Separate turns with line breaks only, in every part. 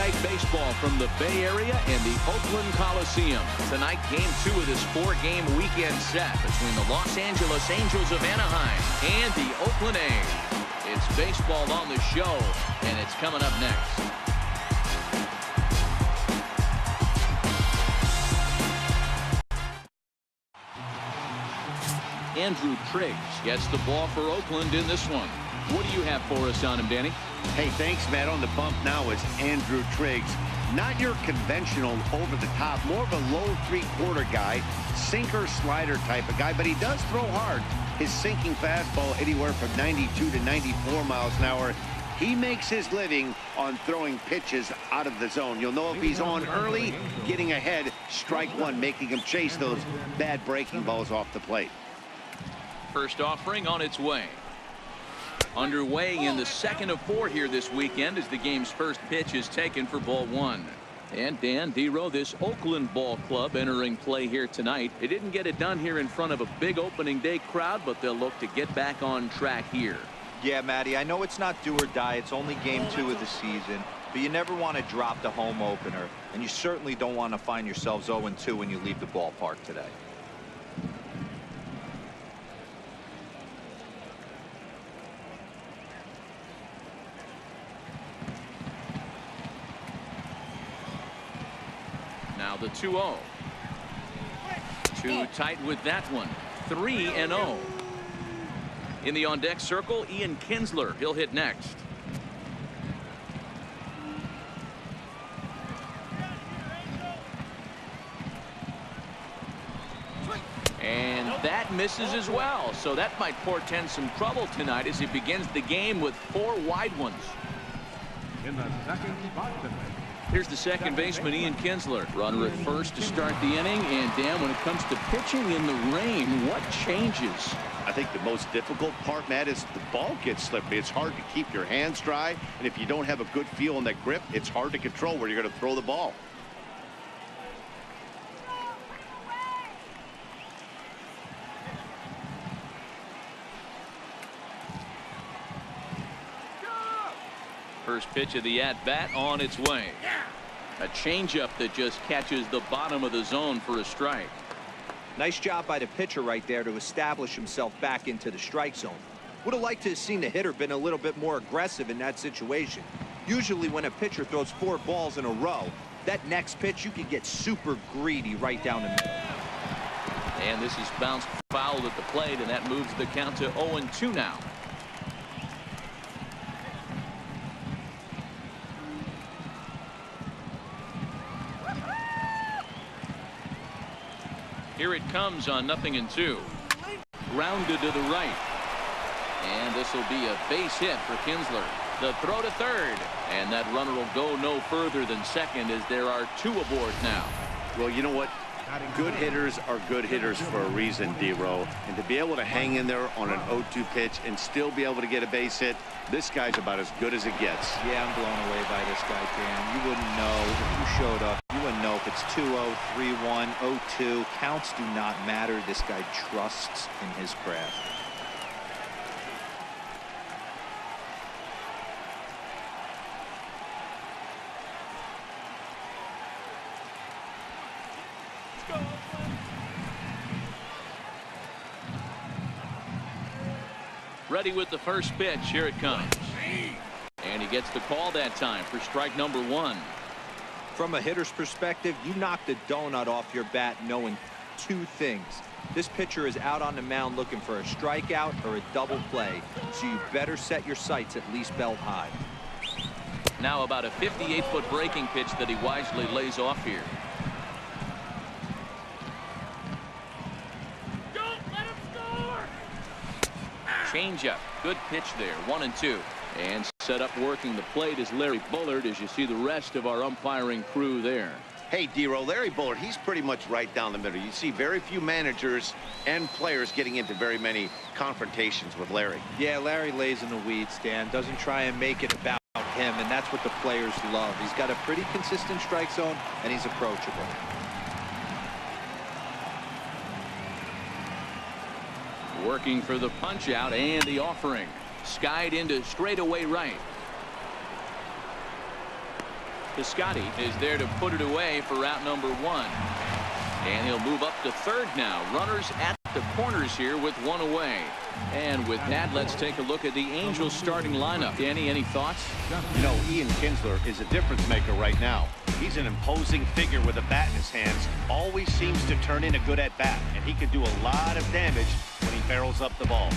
Night Baseball from the Bay Area and the Oakland Coliseum. Tonight, Game 2 of this 4-game weekend set between the Los Angeles Angels of Anaheim and the Oakland A's. It's baseball on the show, and it's coming up next. Andrew Triggs gets the ball for Oakland in this one. What do you have for us on him, Danny?
Hey, thanks, Matt. On the bump now is Andrew Triggs. Not your conventional over-the-top, more of a low three-quarter guy, sinker slider type of guy, but he does throw hard. His sinking fastball anywhere from 92 to 94 miles an hour. He makes his living on throwing pitches out of the zone. You'll know if he's on early, getting ahead, strike one, making him chase those bad breaking balls off the plate.
First offering on its way. Underway in the second of 4 here this weekend as the game's first pitch is taken for ball 1. And Dan Dero, this Oakland ball club entering play here tonight. They didn't get it done here in front of a big opening day crowd, but they'll look to get back on track here.
Yeah, Matty, I know it's not do or die. It's only game 2 of the season, but you never want to drop the home opener, and you certainly don't want to find yourselves 0-2 when you leave the ballpark today.
Now the 2-0. Too tight with that one. 3-0. In the on-deck circle, Ian Kinsler. He'll hit next. And that misses as well. So that might portend some trouble tonight as he begins the game with 4 wide ones.
In the second spot tonight.
Here's the second baseman, Ian Kinsler. Runner at first to start the inning. And, Dan, when it comes to pitching in the rain, what changes?
I think the most difficult part, Matt, is the ball gets slippery. It's hard to keep your hands dry. And if you don't have a good feel on that grip, it's hard to control where you're going to throw the ball.
First pitch of the at-bat on its way. A changeup that just catches the bottom of the zone for a strike.
Nice job by the pitcher right there to establish himself back into the strike zone. Would have liked to have seen the hitter been a little bit more aggressive in that situation. Usually when a pitcher throws 4 balls in a row, that next pitch you can get super greedy right down the middle.
And this is bounced foul at the plate, and that moves the count to 0-2 now. Here it comes on 0-2. Grounded to the right. And this will be a base hit for Kinsler. The throw to third. And that runner will go no further than second as there are 2 aboard now.
Well, you know what? Good hitters are good hitters for a reason, Dero. And to be able to hang in there on an 0-2 pitch and still be able to get a base hit, this guy's about as good as it gets.
Yeah, I'm blown away by this guy, Dan. You wouldn't know if you showed up. You wouldn't know if it's 2-0, 3-1, 0-2. Counts do not matter. This guy trusts in his craft.
Ready with the first pitch. Here it comes. And he gets the call that time for strike number 1.
From a hitter's perspective, you knock the donut off your bat knowing 2 things. This pitcher is out on the mound looking for a strikeout or a double play, so you better set your sights at least belt high.
Now about a 58-foot breaking pitch that he wisely lays off here. Changeup. Good pitch there. 1-2. And set up working the plate is Larry Bullard as you see the rest of our umpiring crew there.
Hey, Dero, Larry Bullard, he's pretty much right down the middle. You see very few managers and players getting into very many confrontations with Larry.
Yeah, Larry lays in the weeds, Dan. Doesn't try and make it about him, and that's what the players love. He's got a pretty consistent strike zone, and he's approachable.
Working for the punch out and the offering. Skied into straightaway right. Piscotty is there to put it away for out number 1. And he'll move up to third now. Runners at the corners here with one away. And with that, let's take a look at the Angels starting lineup. Danny, any thoughts?
You know, Ian Kinsler is a difference maker right now. He's an imposing figure with a bat in his hands. Always seems to turn in a good at-bat. And he can do a lot of damage when he barrels up the ball.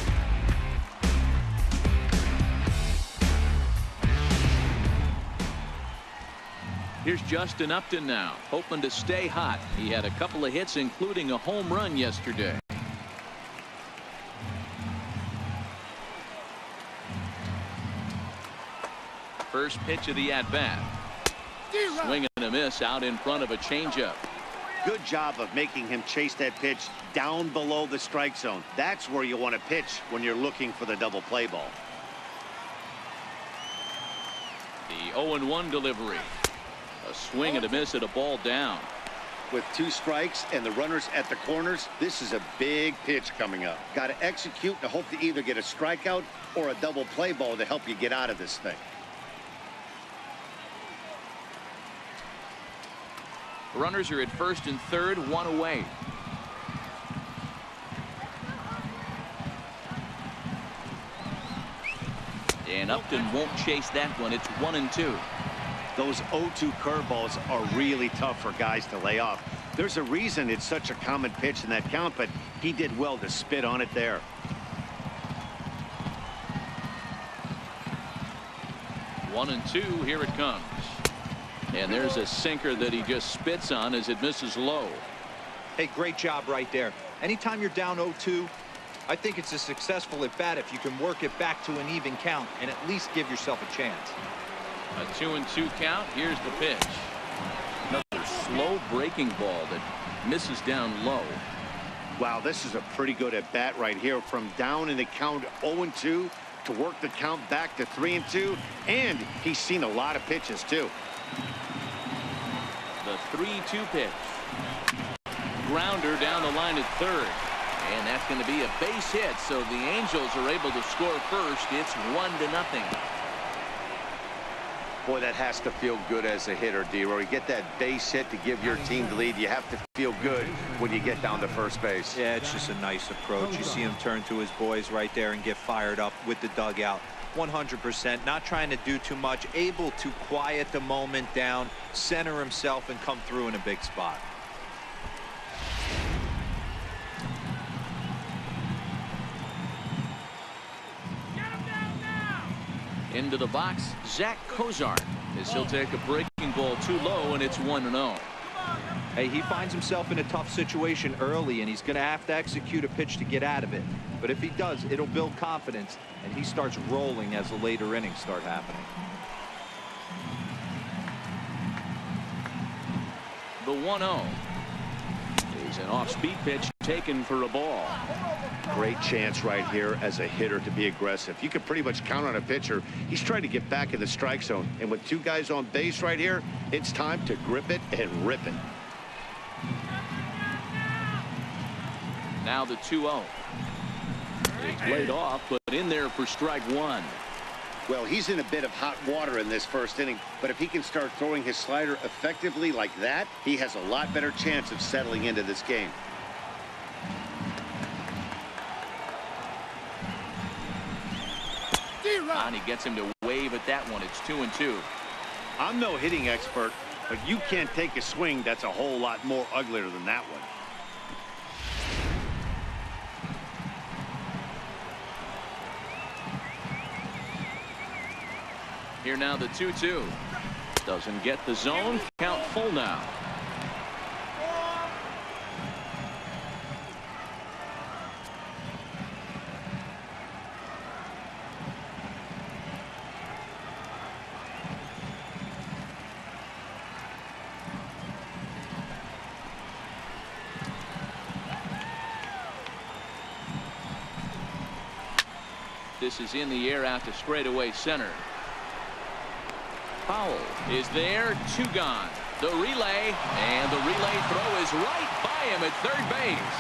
Here's Justin Upton now, hoping to stay hot. He had a couple of hits, including a home run yesterday. First pitch of the at-bat. Swing and a miss out in front of a changeup.
Good job of making him chase that pitch down below the strike zone. That's where you want to pitch when you're looking for the double play ball.
The 0-1 delivery. A swing and a miss at a ball down.
With 2 strikes and the runners at the corners, this is a big pitch coming up. Got to execute and hope to either get a strikeout or a double play ball to help you get out of this thing.
Runners are at first and third, 1 away. And Upton won't chase that one. It's 1-2.
Those 0-2 curveballs are really tough for guys to lay off. There's a reason it's such a common pitch in that count, but he did well to spit on it there.
1-2. Here it comes. And there's a sinker that he just spits on as it misses low.
Hey, great job right there. Anytime you're down 0-2, I think it's a successful at bat if you can work it back to an even count and at least give yourself a chance.
A 2-2 count. Here's the pitch. Another slow breaking ball that misses down low.
Wow, this is a pretty good at bat right here. From down in the count 0-2 to work the count back to 3-2. And he's seen a lot of pitches too.
The 3-2 pitch. Grounder down the line at third. And that's going to be a base hit. So the Angels are able to score first. It's 1-0.
Boy, that has to feel good as a hitter, D-Roy. You get that base hit to give your team the lead. You have to feel good when you get down to first base.
Yeah, it's just a nice approach. You see him turn to his boys right there and get fired up with the dugout. 100%, not trying to do too much, able to quiet the moment down, center himself, and come through in a big spot.
Into the box, Zach Cozart, as he'll take a breaking ball too low, and it's 1-0.
Hey, he finds himself in a tough situation early, and he's going to have to execute a pitch to get out of it. But if he does, it'll build confidence, and he starts rolling as the later innings start happening.
The 1-0 is an off-speed pitch taken for a ball.
Great chance right here as a hitter to be aggressive. You can pretty much count on a pitcher. He's trying to get back in the strike zone. And with 2 guys on base right here, it's time to grip it and rip it.
Now the 2-0. It's laid off, but in there for strike 1.
Well, he's in a bit of hot water in this first inning, but if he can start throwing his slider effectively like that, he has a lot better chance of settling into this game.
And he gets him to wave at that one. It's 2-2.
I'm no hitting expert, but you can't take a swing that's a whole lot more uglier than that one.
Here now the 2-2. Doesn't get the zone. Count full now. This is in the air out to straightaway center. Powell is there, 2 gone. The relay, and the relay throw is right by him at third base.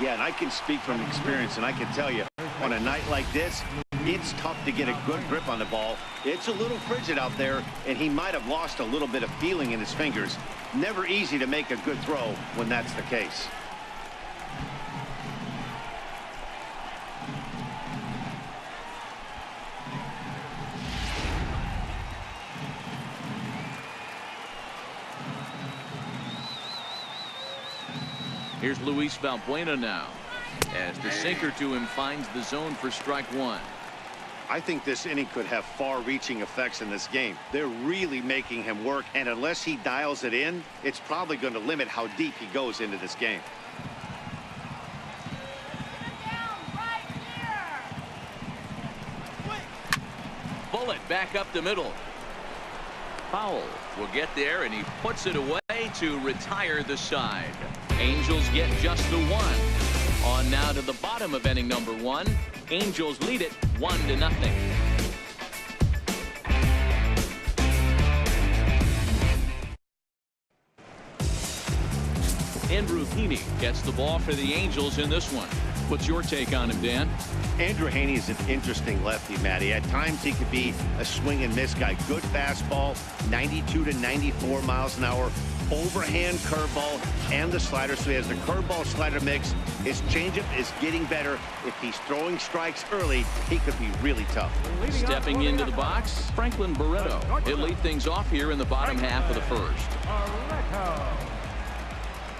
Yeah, and I can speak from experience, and I can tell you, on a night like this, It's tough to get a good grip on the ball. It's a little frigid out there, and he might have lost a little bit of feeling in his fingers. Never easy to make a good throw when that's the case.
Here's Luis Valbuena now, as the sinker to him finds the zone for strike one.
I think this inning could have far-reaching effects in this game. They're really making him work, and unless he dials it in, it's probably going to limit how deep he goes into this game.
Bullet back up the middle. Powell will get there, and he puts it away to retire the side. Angels get just the one. On now to the bottom of inning number one. Angels lead it 1-0. Andrew Heaney gets the ball for the Angels in this one. What's your take on him, Dan?
Andrew Heaney is an interesting lefty, Matty. At times he could be a swing and miss guy. Good fastball, 92 to 94 miles an hour. Overhand curveball and the slider, so he has the curveball slider mix. His changeup is getting better. If he's throwing strikes early, he could be really tough.
Stepping into the box, Franklin Barreto. He'll lead things off here in the bottom half of the first.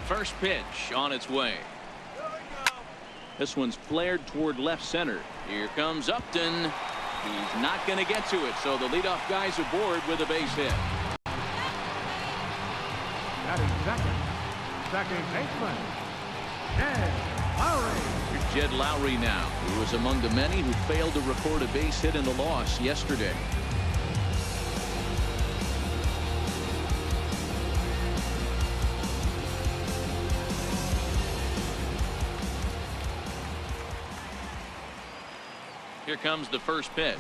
First pitch on its way. This one's flared toward left center. Here comes Upton. He's not going to get to it, so the leadoff guy's aboard with a base hit.
Second baseman, Jed Lowry.
Here's Jed Lowry now, who was among the many who failed to record a base hit in the loss yesterday. Here comes the first pitch.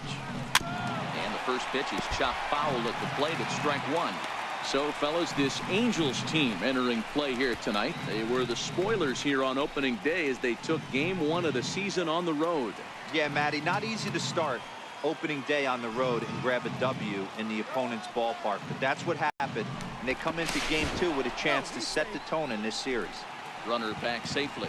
And the first pitch is chopped foul at the plate at strike one. So, fellas, this Angels team entering play here tonight. They were the spoilers here on opening day as they took game one of the season on the road.
Yeah, Matty, not easy to start opening day on the road and grab a W in the opponent's ballpark. But that's what happened, and they come into game two with a chance to set the tone in this series.
Runner back safely.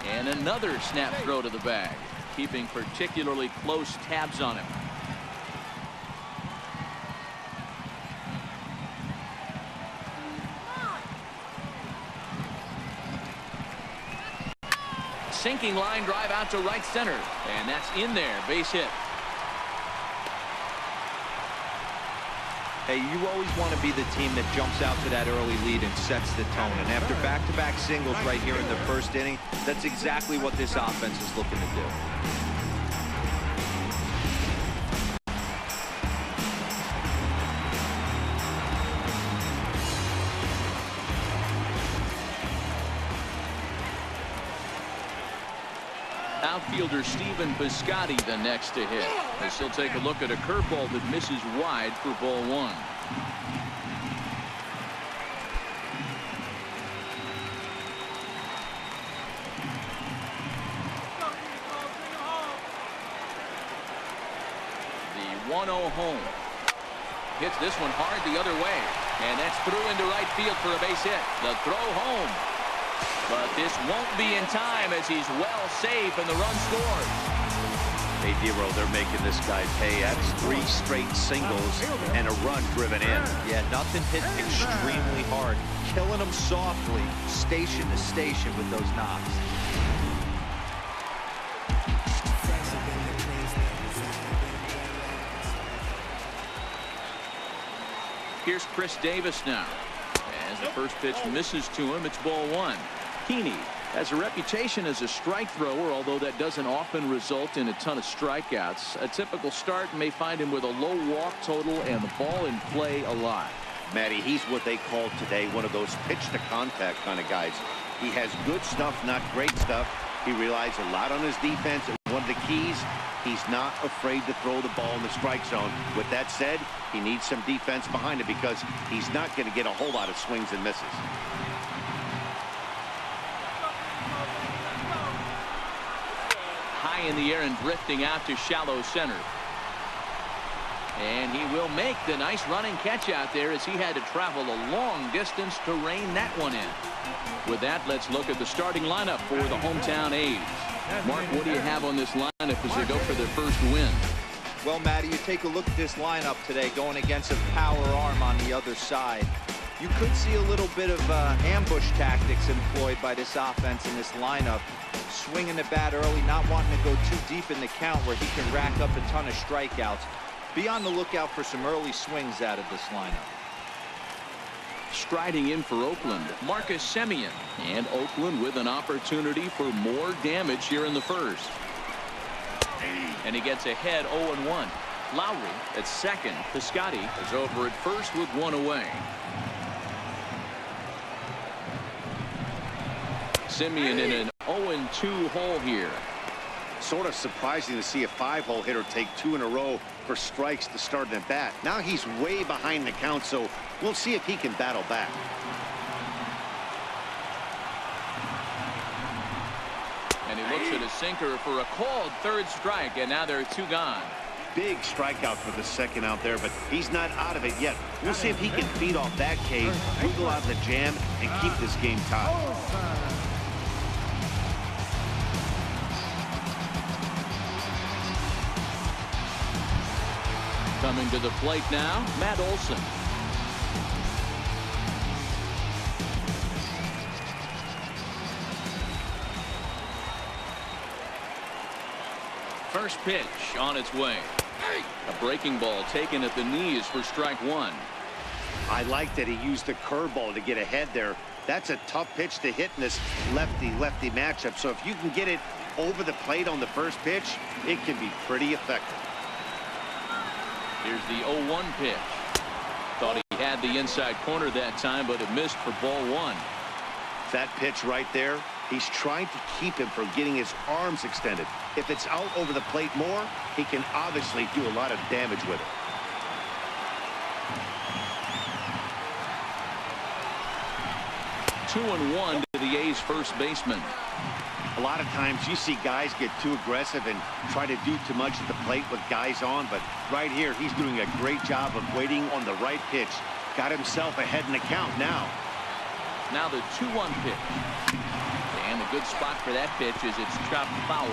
And another snap throw to the bag, keeping particularly close tabs on him. Sinking line drive out to right center, and that's in there. Base hit.
Hey, you always want to be the team that jumps out to that early lead and sets the tone. And after back-to-back singles right here in the first inning, that's exactly what this offense is looking to do.
Outfielder Stephen Piscotty the next to hit, as he'll take a look at a curveball that misses wide for ball one. The 1-0 home. Hits this one hard the other way, and that's through into right field for a base hit. The throw home. But this won't be in time as he's well safe and the run scores.
Hey, Dero, they're making this guy pay. That's 3 straight singles and a run driven in.
Yeah, nothing hit extremely hard. Killing them softly, station to station with those knocks.
Here's Chris Davis now. As the first pitch misses to him, it's ball one. Heaney has a reputation as a strike thrower, although that doesn't often result in a ton of strikeouts. A typical start may find him with a low walk total and the ball in play a lot.
Matty, he's what they call today one of those pitch to contact kind of guys. He has good stuff, not great stuff. He relies a lot on his defense. And one of the keys, he's not afraid to throw the ball in the strike zone. With that said, he needs some defense behind it because he's not going to get a whole lot of swings and misses.
high in the air and drifting out to shallow center. And he will make the nice running catch out there as he had to travel a long distance to rein that one in. With that, let's look at the starting lineup for the hometown A's. Mark, what do you have on this lineup as they go for their first win?
Well, Matty, you take a look at this lineup today going against a power arm on the other side. You could see a little bit of ambush tactics employed by this offense in this lineup. Swinging the bat early, not wanting to go too deep in the count where he can rack up a ton of strikeouts. Be on the lookout for some early swings out of this lineup.
Striding in for Oakland, Marcus Semien. And Oakland with an opportunity for more damage here in the first. And he gets ahead 0-1. Lowry at second. Piscotty is over at first with one away. Semien in an 0-2 hole here.
Sort of surprising to see a 5-hole hitter take 2 in a row for strikes to start an at bat. Now he's way behind the count, so we'll see if he can battle back.
And he looks at a sinker for a called third strike, and now there are 2 gone.
Big strikeout for the second out there, but he's not out of it yet. We'll see if he can feed off that cage, wiggle out the jam, and keep this game tied.
Coming to the plate now, Matt Olson. First pitch on its way. A breaking ball taken at the knees for strike 1.
I like that he used the curveball to get ahead there. That's a tough pitch to hit in this lefty-lefty matchup. So if you can get it over the plate on the first pitch, it can be pretty effective.
Here's the 0-1 pitch. Thought he had the inside corner that time, but it missed for ball 1.
That pitch right there, he's trying to keep him from getting his arms extended. If it's out over the plate more, he can obviously do a lot of damage with it. Two and one to the A's first baseman. A lot of times you see guys get too aggressive and try to do too much at the plate with guys on, but right here he's doing a great job of waiting on the right pitch. Got himself ahead in the count now.
Now the 2-1 pitch. And a good spot for that pitch is it's chopped foul.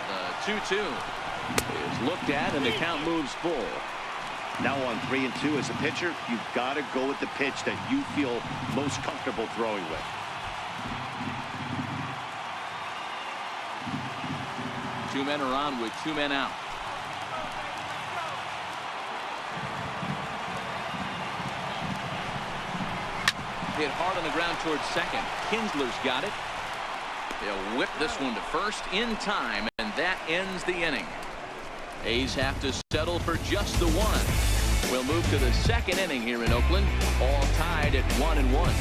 The 2-2 is looked at and the count moves full. Now on 3-2 as a pitcher, you've got to go with the pitch that you feel most comfortable throwing with. Two men are on with 2 men out. Hit hard on the ground towards second. Kinsler's got it. They'll whip this one to first in time, and that ends the inning. A's have to settle for just the 1. We'll move to the second inning here in Oakland, all tied at 1-1.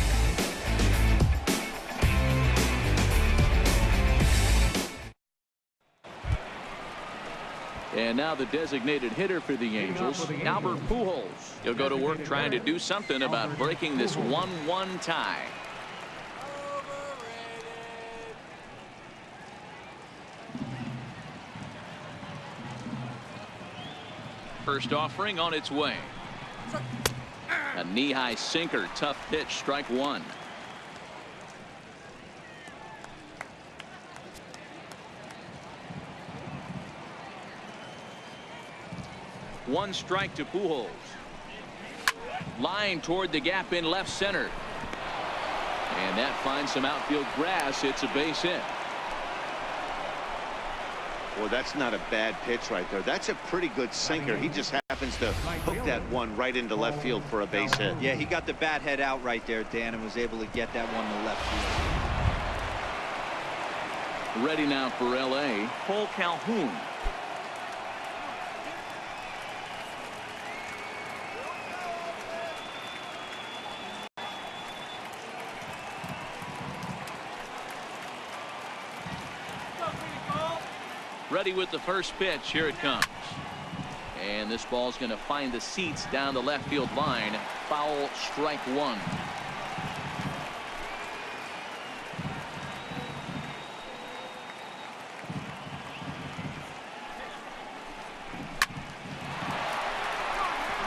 And now the designated hitter for the Angels, Albert Pujols. He'll go to work trying to do something about breaking this 1-1 tie. First offering on its way. A knee-high sinker, tough pitch, strike 1. One strike to Pujols. Line toward the gap in left center. And that finds some outfield grass. It's a base hit. Well, that's not a bad pitch right there. That's a pretty good sinker. He just happens to hook that one right into left field for a base hit.
Yeah, he got the bat head out right there, Dan, and was able to get that one to left field.
Ready now for L.A., Cole Calhoun. Ready with the first pitch. Here it comes. And this ball's going to find the seats down the left field line. Foul, strike one.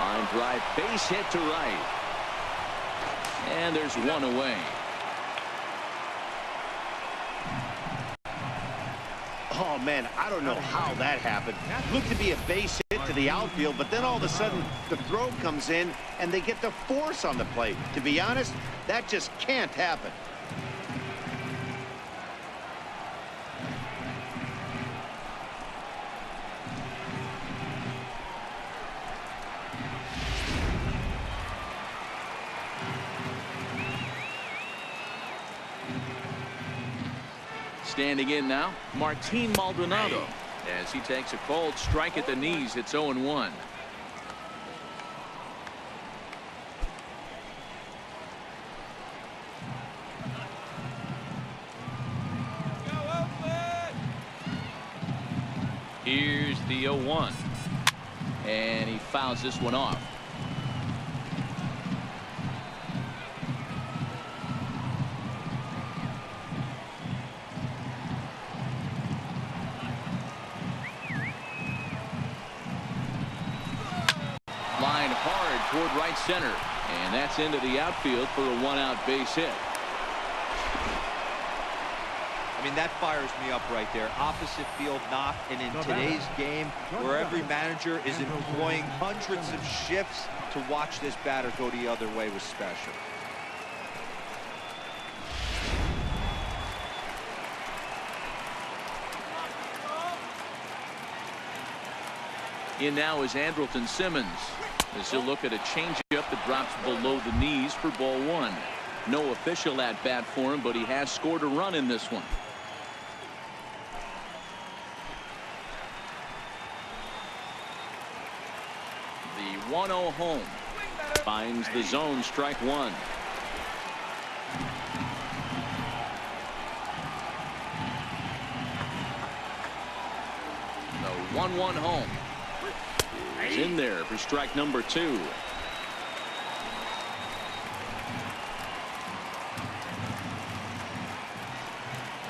Line drive, base hit to right. And there's one away.
Oh, man, I don't know how that happened. Looked to be a base hit to the outfield, but then all of a sudden the throw comes in and they get the force on the plate. To be honest, that just can't happen.
Standing in now, Martin Maldonado, as he takes a cold strike at the knees. It's 0-1. Here's the 0-1, and he fouls this one off. Line hard toward right center, and that's into the outfield for a one-out base hit.
I mean, that fires me up right there. Opposite field knock, and in today's game, where every manager is employing hundreds of shifts, to watch this batter go the other way was special.
In now is Andrelton Simmons, as he'll look at a changeup that drops below the knees for ball one. No official at bat for him, but he has scored a run in this one. The 1-0 home finds the zone, strike one. The 1-1 home. He's in there for strike number two.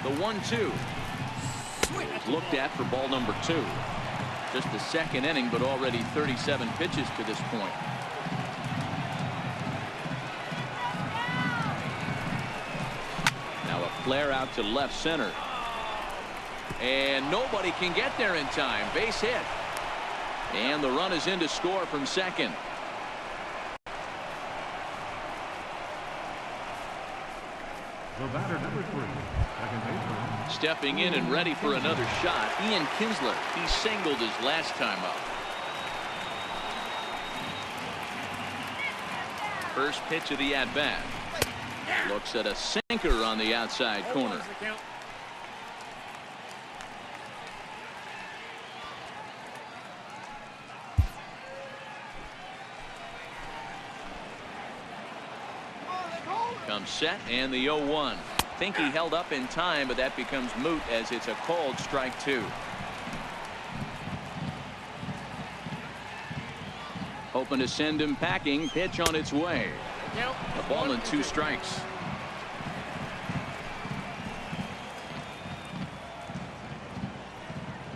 The 1-2 looked at for ball number two. Just the second inning, but already 37 pitches to this point. Now a flare out to left center, and nobody can get there in time. Base hit. And the run is in to score from second.
The batter, number 3, second baseman.
Stepping in and ready for another shot, Ian Kinsler. He singled his last time up. First pitch of the at-bat. Looks at a sinker on the outside corner. Comes set, and the 0-1. Think he held up in time, but that becomes moot as it's a called strike two. Hoping to send him packing. Pitch on its way. A ball and 2 strikes.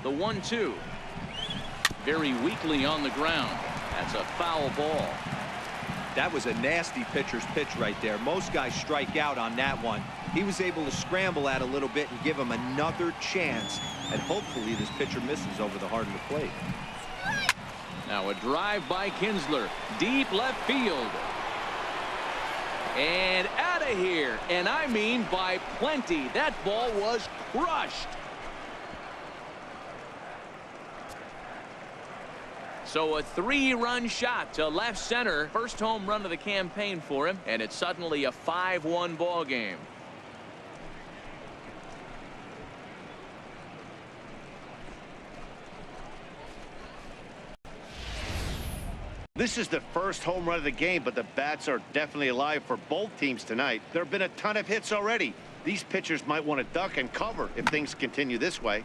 The 1-2. Very weakly on the ground. That's a foul ball.
That was a nasty pitcher's pitch right there. Most guys strike out on that one. He was able to scramble at a little bit and give him another chance. And hopefully this pitcher misses over the heart of the plate.
Now a drive by Kinsler. Deep left field. And out of here. And I mean by plenty. That ball was crushed. So a 3-run shot to left center. First home run of the campaign for him, and it's suddenly a 5-1 ball game.
This is the first home run of the game, but the bats are definitely alive for both teams tonight. There have been a ton of hits already. These pitchers might want to duck and cover if things continue this way.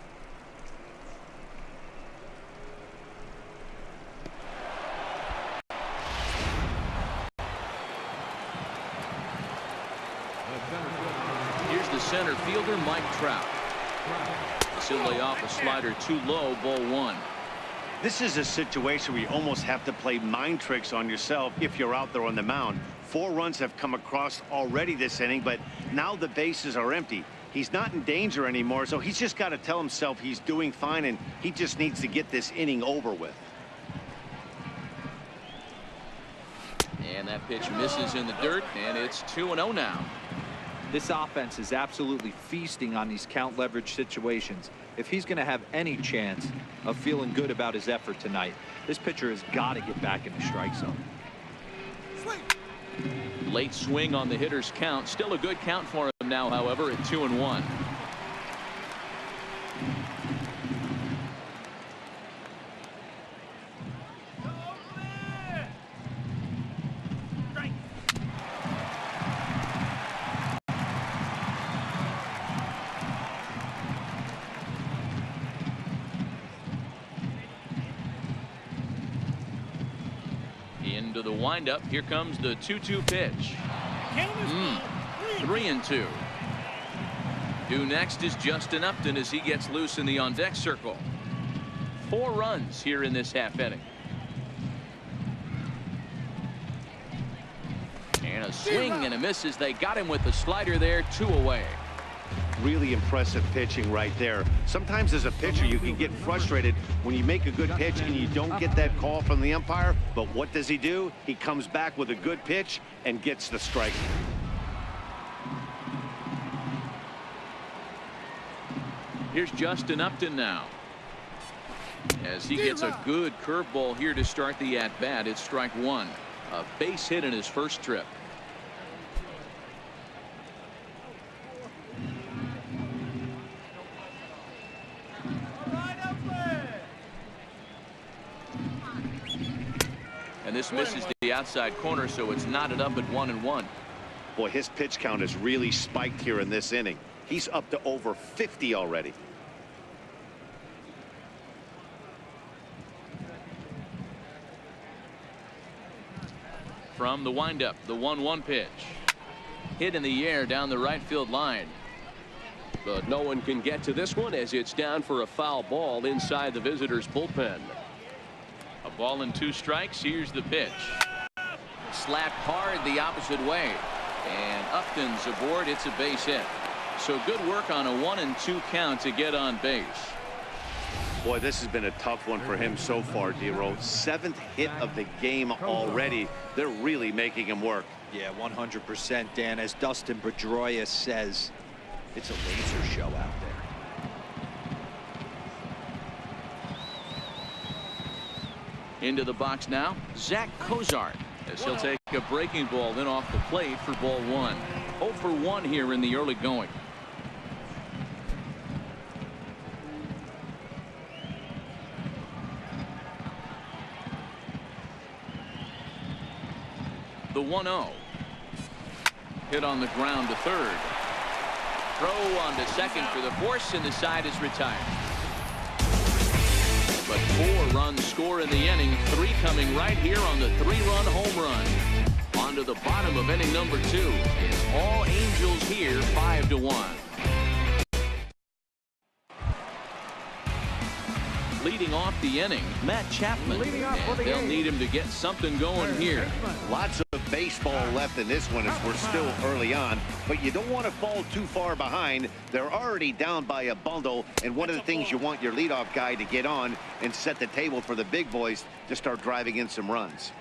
fielder Mike Trout. He'll lay off a slider too low, ball one.
This is a situation where you almost have to play mind tricks on yourself if you're out there on the mound. 4 runs have come across already this inning, but now the bases are empty. He's not in danger anymore, so he's just got to tell himself he's doing fine, and he just needs to get this inning over with.
And that pitch misses in the dirt, and it's 2-0 now.
This offense is absolutely feasting on these count leverage situations. If he's going to have any chance of feeling good about his effort tonight, this pitcher has got to get back in the strike zone.
Late swing on the hitter's count. Still a good count for him now, however, at 2-1. Into the windup. Here comes the 2-2 pitch. 3-2. Due next is Justin Upton as he gets loose in the on-deck circle. 4 runs here in this half inning. And a swing and a miss as they got him with the slider there. 2 away.
Really impressive pitching right there. Sometimes as a pitcher you can get frustrated when you make a good pitch and you don't get that call from the umpire, but what does he do? He comes back with a good pitch and gets the strike.
Here's Justin Upton now as he gets a good curveball here to start the at-bat. It's strike 1. A base hit in his first trip. And this misses the outside corner, so it's knotted up at 1-1.
Boy, his pitch count has really spiked here in this inning. He's up to over 50 already.
From the windup, the 1-1 pitch. Hit in the air down the right field line. But no one can get to this one as it's down for a foul ball inside the visitors' bullpen. A ball and 2 strikes. Here's the pitch. Slapped hard the opposite way. And Upton's aboard. It's a base hit. So good work on a 1-2 count to get on base.
Boy, this has been a tough one for him so far, D-Row. 7th hit of the game already. They're really making him work.
Yeah, 100%, Dan. As Dustin Pedroia says, it's a laser show out there.
Into the box now, Zach Cozart, as he'll take a breaking ball in off the plate for ball 1. 0 for 1 here in the early going. The 1-0. Hit on the ground to third. Throw on to second for the force, and the side is retired. But 4 runs score in the inning, 3 coming right here on the 3-run home run. On to the bottom of inning number 2. It's all Angels here, 5-1. Leading off the inning, Matt Chapman. And they'll need him to get something going here.
Lots of baseball left in this one as we're still early on, but you don't want to fall too far behind. They're already down by a bundle, and one of the things you want your leadoff guy to get on and set the table for the big boys to start driving in some runs.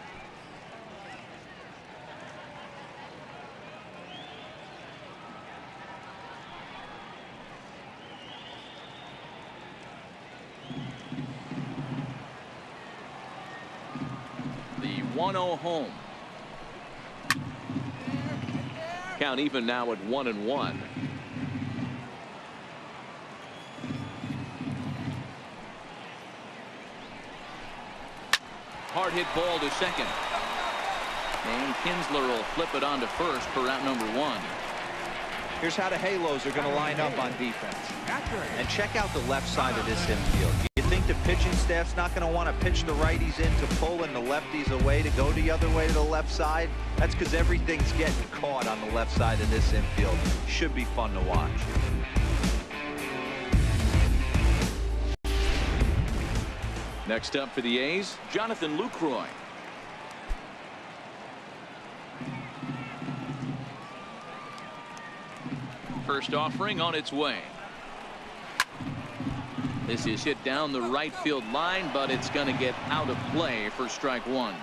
The 1-0 home. Count even now at 1-1. Hard hit ball to second. And Kinsler will flip it on to first for out number 1.
Here's how the Halos are going to line up on defense. And check out the left side of this infield. You think the pitching staff's not going to want to pitch the righties in to pull and the lefties away to go the other way to the left side? That's because everything's getting caught on the left side of this infield. Should be fun to watch.
Next up for the A's, Jonathan Lucroy. First offering on its way. This is hit down the right field line, but it's going to get out of play for strike one.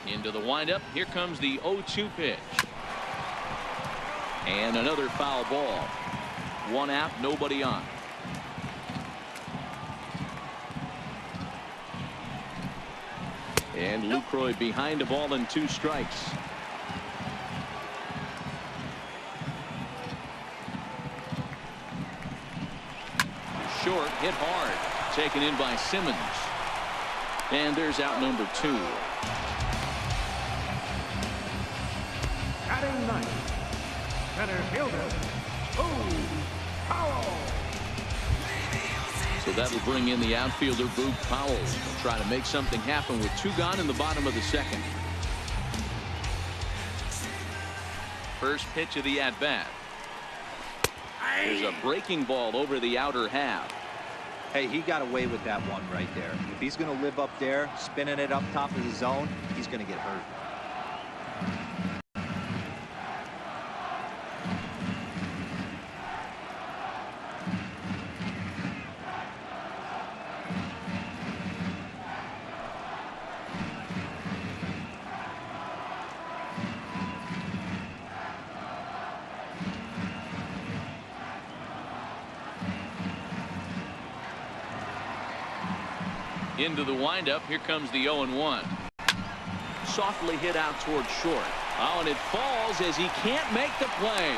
Into the windup. Here comes the 0-2 pitch. And another foul ball. One out, nobody on. And Lucroy behind a ball and 2 strikes. Short, hit hard. Taken in by Simmons. And there's out number 2.
Batting ninth, center fielder, Powell.
So that'll bring in the outfielder, Boog Powell. He'll try to make something happen with 2 gone in the bottom of the second. First pitch of the at-bat. There's a breaking ball over the outer half.
Hey, he got away with that one right there. If he's going to live up there, spinning it up top of the zone, he's going to get hurt.
Into the windup. Here comes the 0-1. Softly hit out towards short. Oh, and it falls as he can't make the play.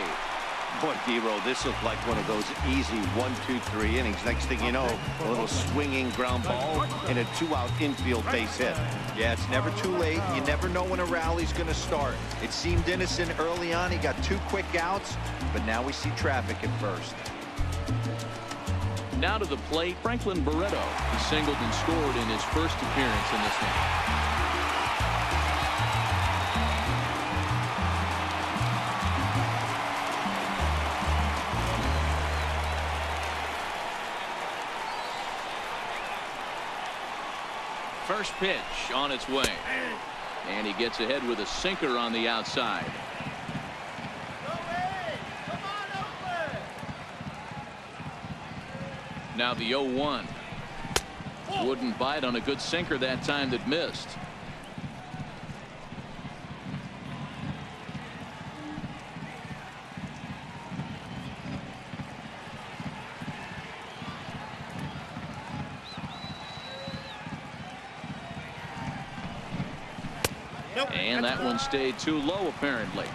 Boy, Dero, this looked like one of those easy 1-2-3 innings. Next thing you know, a little swinging ground ball and a 2-out infield base hit.
Yeah, it's never too late. You never know when a rally's going to start. It seemed innocent early on. He got 2 quick outs, but now we see traffic at first.
Now to the plate, Franklin Barreto. He singled and scored in his first appearance in this game. First pitch on its way. And he gets ahead with a sinker on the outside. Now the 0-1. Wouldn't bite on a good sinker that time that missed. And that one stayed too low apparently.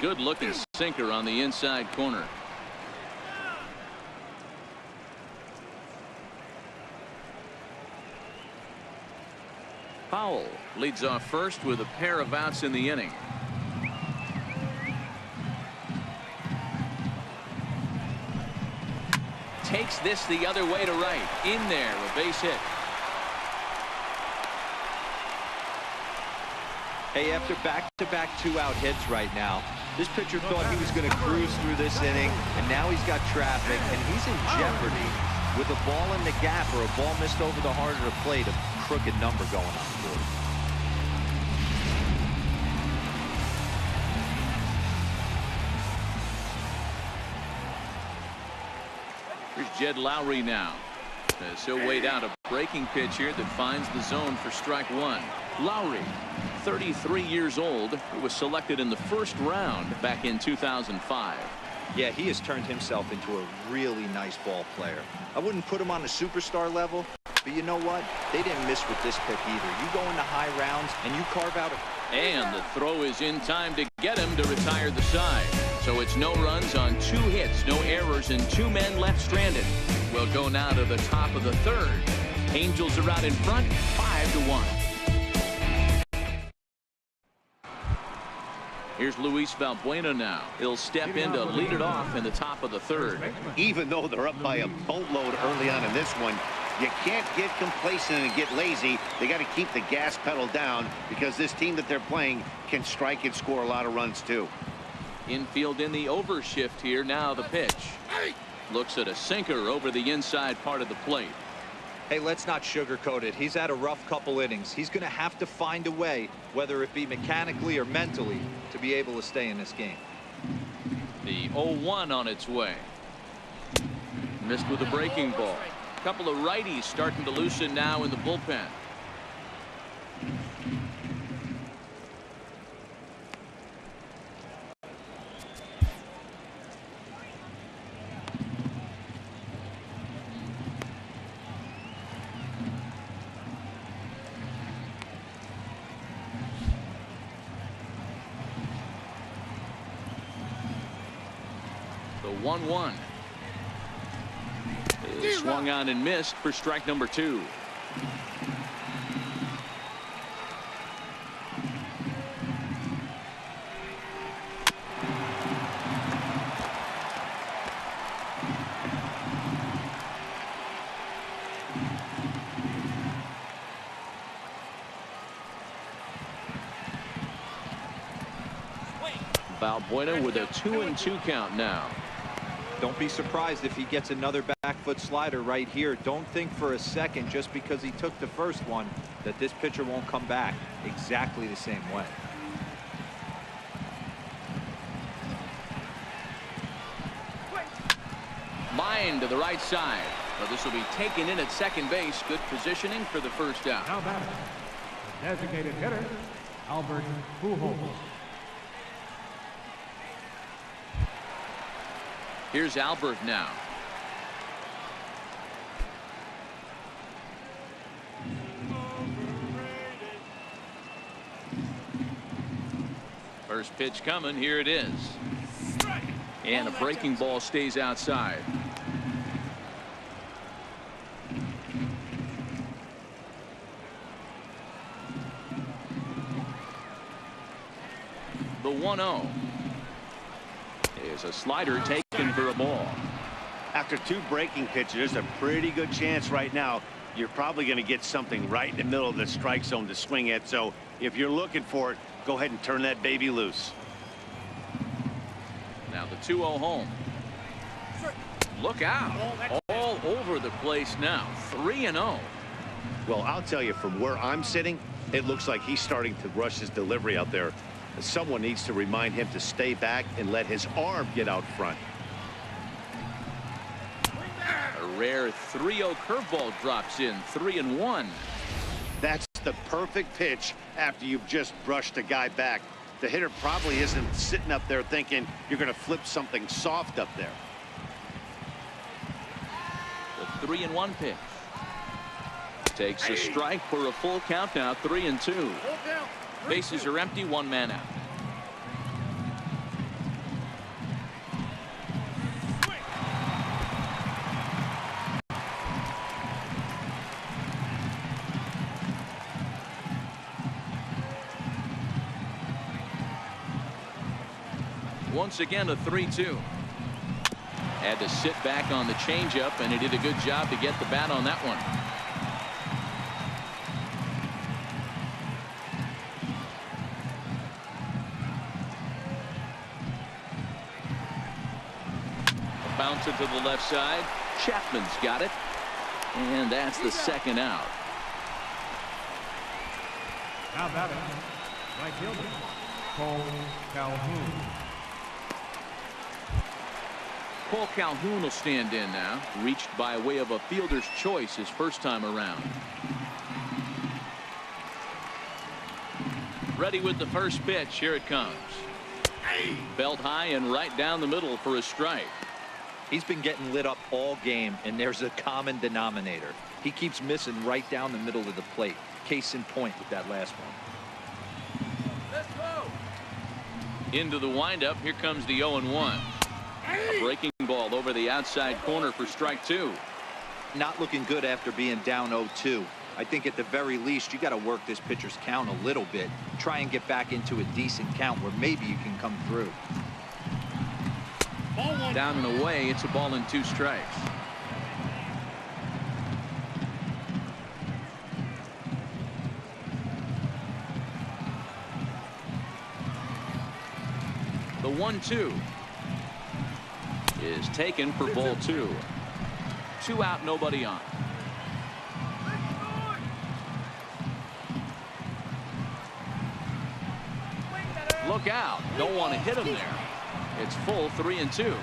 Good looking sinker on the inside corner. Powell leads off first with a pair of outs in the inning. Takes this the other way to right. In there, a base hit.
Hey, after back-to-back 2-out hits right now, this pitcher thought he was going to cruise through this inning, and now he's got traffic, and he's in jeopardy with a ball in the gap or a ball missed over the heart of the plate, a crooked number going on through.
Here's Jed Lowry now. As he'll wait out a breaking pitch here that finds the zone for strike 1. Lowry, 33 years old, who was selected in the first round back in 2005.
Yeah, he has turned himself into a really nice ball player. I wouldn't put him on the superstar level, but you know what? They didn't miss with this pick either. You go into high rounds and you carve out a...
And the throw is in time to get him to retire the side. So it's no runs on 2 hits, no errors, and 2 men left stranded. We'll go now to the top of the 3rd. Angels are out in front, 5-1. Here's Luis Valbuena now. He'll step in to lead it off in the top of the 3rd.
Even though they're up by a boatload early on in this one, you can't get complacent and get lazy. They got to keep the gas pedal down because this team that they're playing can strike and score a lot of runs too.
Infield in the overshift here. Now the pitch. Looks at a sinker over the inside part of the plate.
Hey, let's not sugarcoat it. He's had a rough couple innings. He's going to have to find a way, whether it be mechanically or mentally, to be able to stay in this game.
The 0-1 on its way. Missed with a breaking ball. A couple of righties starting to loosen now in the bullpen. The 1-1 is swung on and missed for strike number 2. Valbuena with a 2-2 count now.
Don't be surprised if he gets another back foot slider right here. Don't think for a second, just because he took the first one, that this pitcher won't come back exactly the same way.
Line to the right side. But this will be taken in at second base. Good positioning for the first out.
Now batting, the designated hitter, Albert Pujols.
Here's Albert now. First pitch coming. Here it is. And a breaking ball stays outside. The 1-0 is a slider taken for a ball.
After 2 breaking pitches, there's a pretty good chance right now you're probably going to get something right in the middle of the strike zone to swing at. So if you're looking for it, go ahead and turn that baby loose.
Now the 2-0 home. Look out. All over the place now. 3-0.
Well, I'll tell you, from where I'm sitting, it looks like he's starting to rush his delivery out there. Someone needs to remind him to stay back and let his arm get out front.
A rare 3-0 curveball drops in. 3-1.
That's the perfect pitch after you've just brushed a guy back. The hitter probably isn't sitting up there thinking you're going to flip something soft up there.
The 3-1 pitch. Takes a strike for a full count now. 3-2. Bases are empty. 1 man out. Once again a 3-2. Had to sit back on the changeup, and he did a good job to get the bat on that one. Bouncer to the left side. Chapman's got it. And that's the second out.
Now batting, right fielder, Cole Calhoun.
Cole Calhoun will stand in now. Reached by way of a fielder's choice his first time around. Ready with the first pitch. Here it comes. Belt high and right down the middle for a strike.
He's been getting lit up all game, and there's a common denominator. He keeps missing right down the middle of the plate. Case in point with that last one.
Let's go. Into the windup. Here comes the 0-1. A breaking ball over the outside corner for strike two.
Not looking good after being down 0-2. I think at the very least you got to work this pitcher's count a little bit. Try and get back into a decent count where maybe you can come through.
Down and away. It's a ball and 2 strikes. The 1-2 is taken for ball 2. 2 out, nobody on. Look out. Don't want to hit him there. It's full 3-2.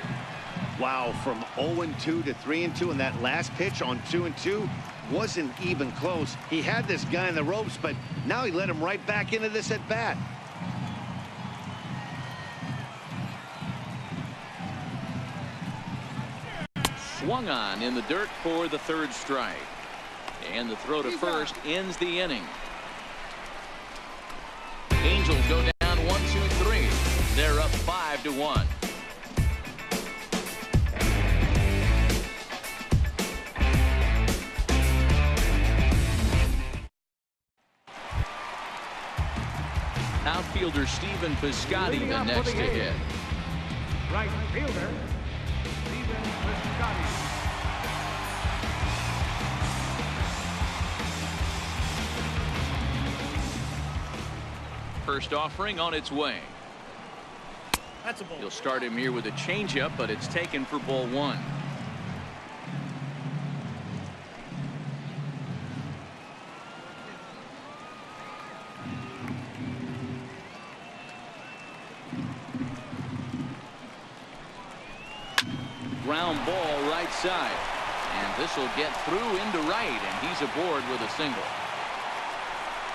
Wow, from 0-2 to 3-2, and that last pitch on 2-2 wasn't even close. He had this guy in the ropes, but now he let him right back into this at bat.
Swung on in the dirt for the 3rd strike. And the throw to first ends the inning. Angels go down 1-2-3. They're up 5-1. Outfielder Stephen Piscotty the next to hit.
Right fielder, Stephen Piscotty.
First offering on its way.
That's a ball.
He'll start him here with a changeup, but it's taken for ball 1. Ground ball right side. And this will get through into right, and he's aboard with a single.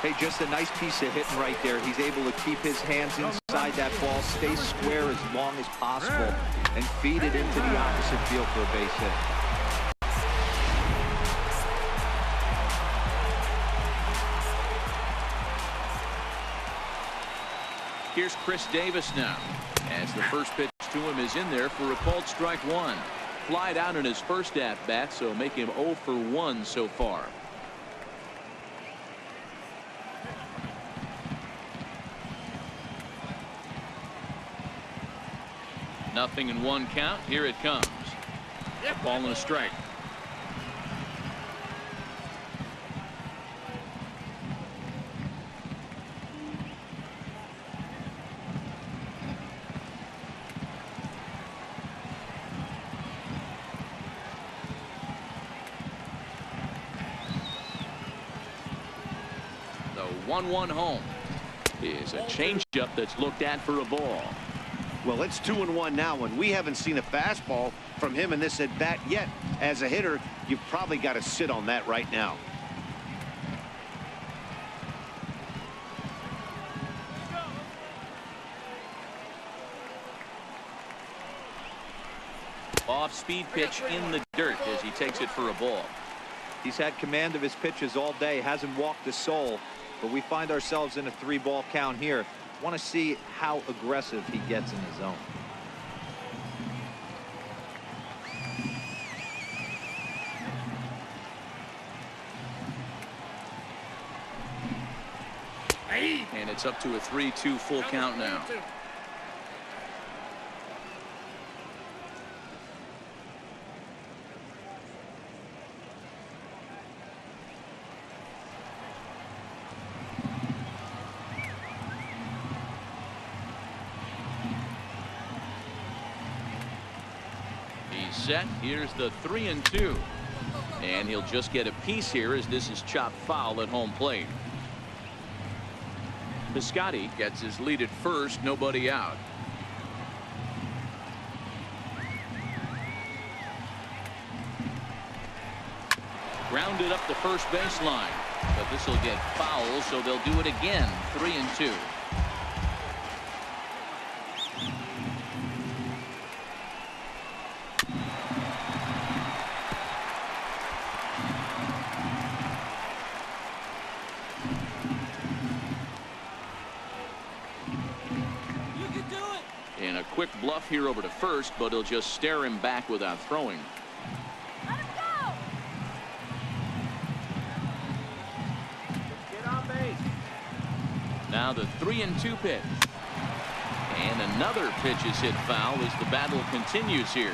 Hey, just a nice piece of hitting right there. He's able to keep his hands inside that ball, stay square as long as possible, and feed it into the opposite field for a base hit.
Here's Chris Davis now, as the first pitch to him is in there for a called strike 1. Flied out in his first at bat, so make him 0 for 1 so far. Nothing in 1 count. Here it comes. Ball and a strike. The 1-1 home is a changeup that's looked at for a ball.
Well, it's 2-1 now, and we haven't seen a fastball from him in this at bat yet. As a hitter, you've probably got to sit on that right now.
Off-speed pitch in the dirt as he takes it for a ball.
He's had command of his pitches all day, hasn't walked a soul, but we find ourselves in a 3-ball count here. Want to see how aggressive he gets in the zone.
And it's up to a 3-2 full count now. Set. Here's the 3-2, and he'll just get a piece here as this is chopped foul at home plate. Piscotty gets his lead at first, nobody out. Grounded up the first baseline, but this will get foul, so they'll do it again. 3-2. quick bluff here over to first, but he'll just stare him back without throwing.
Let him go. Get on base.
Now the 3-2 pitch. And another pitch is hit foul as the battle continues here.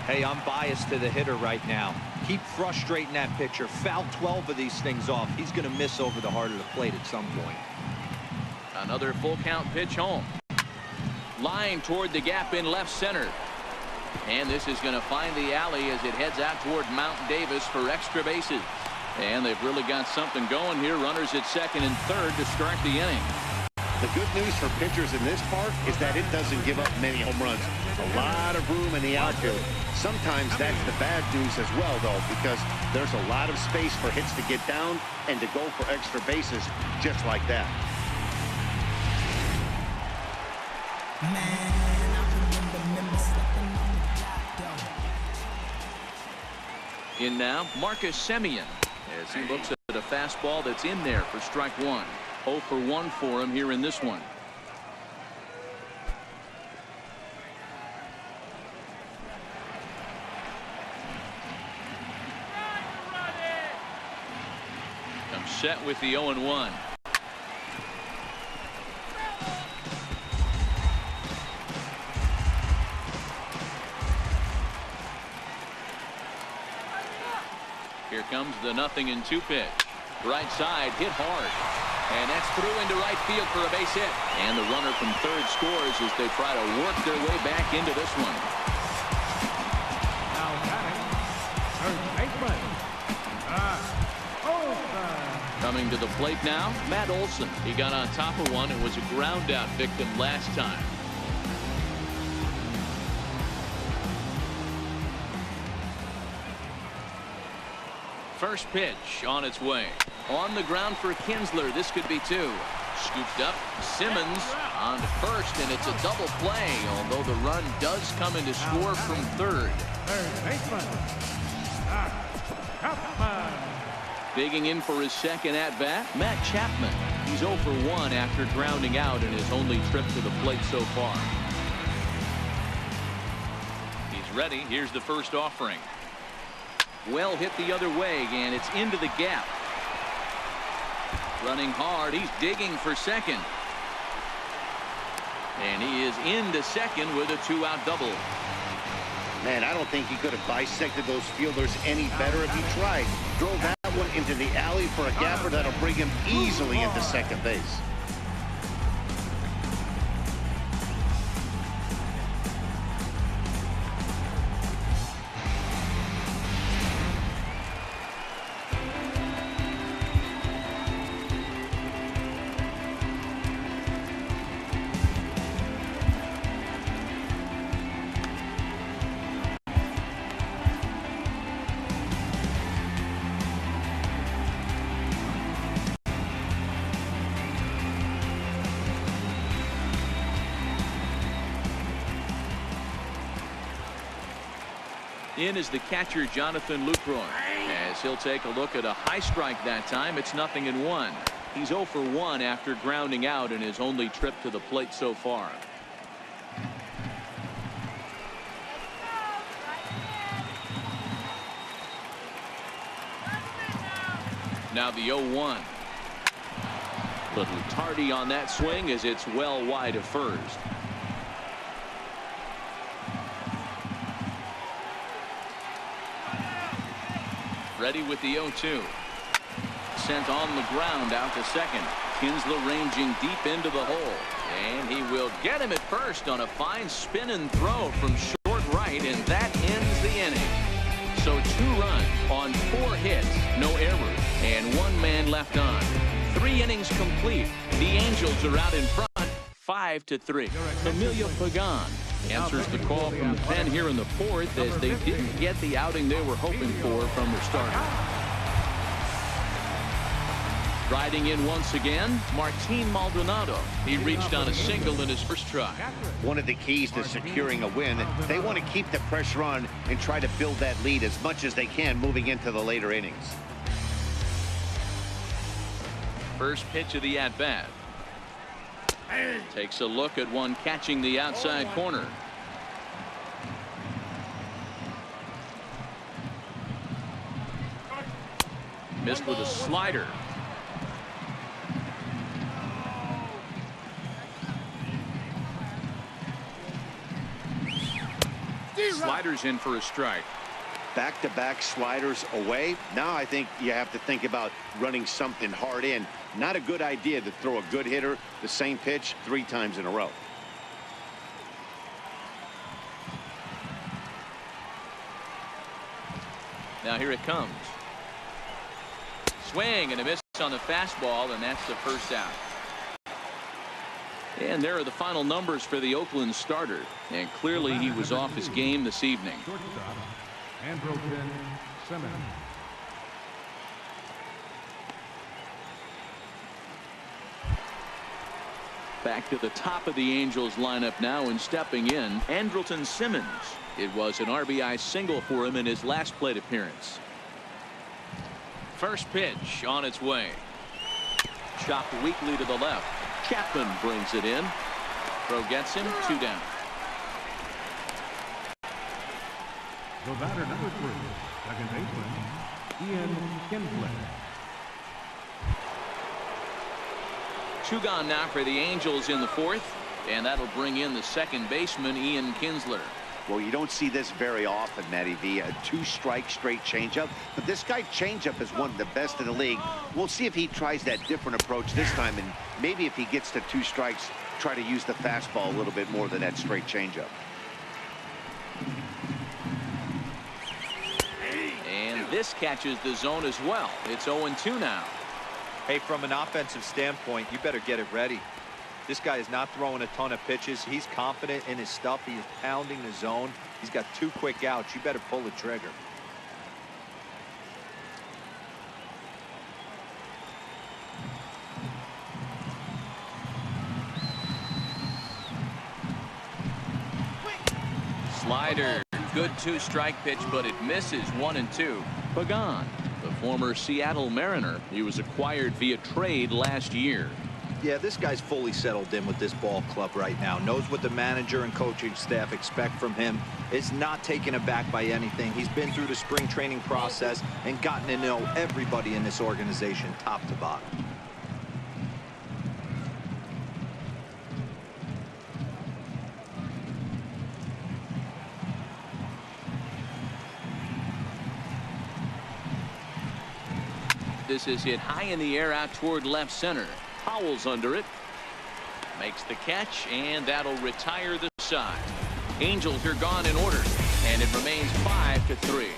Hey, I'm biased to the hitter right now. Keep frustrating that pitcher. Foul 12 of these things off. He's going to miss over the heart of the plate at some point.
Another full count pitch home. Line toward the gap in left center. And this is going to find the alley as it heads out toward Mount Davis for extra bases. And they've really got something going here. Runners at second and third to start the inning.
The good news for pitchers in this park is that it doesn't give up many home runs. A lot of room in the outfield. Sometimes that's the bad news as well, though, because there's a lot of space for hits to get down and to go for extra bases just like that.
In now, Marcus Semien as he looks at a fastball that's in there for strike one. 0 for 1 for him here in this one. I'm set with the 0-1. Here comes the 0-2 pitch. Right side hit hard. And that's through into right field for a base hit. And the runner from third scores as they try to work their way back into this one.
Now batting, third baseman, Oakland.
Coming to the plate now, Matt Olson. He got on top of one and was a ground out victim last time. First pitch on its way. On the ground for Kinsler. This could be two. Scooped up. Simmons on to first, and it's a double play, although the run does come in to score from third.
Third baseman, Chapman.
Digging in for his second at-bat, Matt Chapman. He's 0 for 1 after grounding out in his only trip to the plate so far. He's ready. Here's the first offering. Well hit the other way, and it's into the gap. Running hard. He's digging for second. And he is into second with a 2-out double.
Man, I don't think he could have bisected those fielders any better if he tried. Drove that one into the alley for a gapper that'll bring him easily into second base.
In is the catcher, Jonathan Lucroy, as he'll take a look at a high strike that time. It's 0-1. He's 0 for 1 after grounding out in his only trip to the plate so far. Now the 0-1. Little tardy on that swing as it's well wide of first. Ready with the 0-2. Sent on the ground out to second. Kinsler ranging deep into the hole. And he will get him at first on a fine spin and throw from short right, and that ends the inning. So 2 runs on 4 hits, no errors, and 1 man left on. 3 innings complete. The Angels are out in front, 5-3. Emilio Pagan answers the call from the pen here in the 4th as they didn't get the outing they were hoping for from their starter. Riding in once again, Martin Maldonado. He reached on a single in his first try.
One of the keys to securing a win, they want to keep the pressure on and try to build that lead as much as they can moving into the later innings.
First pitch of the at-bat. Takes a look at one catching the outside corner. Missed with a slider. Sliders in for a strike.
Back-to-back sliders away. Now I think you have to think about running something hard in. Not a good idea to throw a good hitter the same pitch 3 times in a row.
Now here it comes. Swing and a miss on the fastball, and that's the first out. And there are the final numbers for the Oakland starter. And clearly he was off his game this evening.
Shortstop, Andrelton Simmons.
Back to the top of the Angels lineup now, and stepping in, Andrelton Simmons. It was an RBI single for him in his last plate appearance. First pitch on its way. Chopped weakly to the left. Chapman brings it in. Throw gets him, 2 down.
The batter, number 3, second baseman, Ian Kinsler.
2 gone now for the Angels in the 4th, and that'll bring in the second baseman, Ian Kinsler.
Well, you don't see this very often, Matty V. A 2-strike straight changeup. But this guy changeup is one of the best in the league. We'll see if he tries that different approach this time, and maybe if he gets to 2 strikes, try to use the fastball a little bit more than that straight changeup.
And this catches the zone as well. It's 0-2 now.
Hey, from an offensive standpoint, you better get it ready. This guy is not throwing a ton of pitches. He's confident in his stuff. He is pounding the zone. He's got 2 quick outs. You better pull the trigger.
Slider. Good 2-strike pitch, but it misses. 1-2. Pagan, the former Seattle Mariner. He was acquired via trade last year.
Yeah, this guy's fully settled in with this ball club right now. Knows what the manager and coaching staff expect from him. Is not taken aback by anything. He's been through the spring training process and gotten to know everybody in this organization top to bottom.
This is hit high in the air out toward left center. Powell's under it. Makes the catch, and that'll retire the side. Angels are gone in order, and it remains 5-3.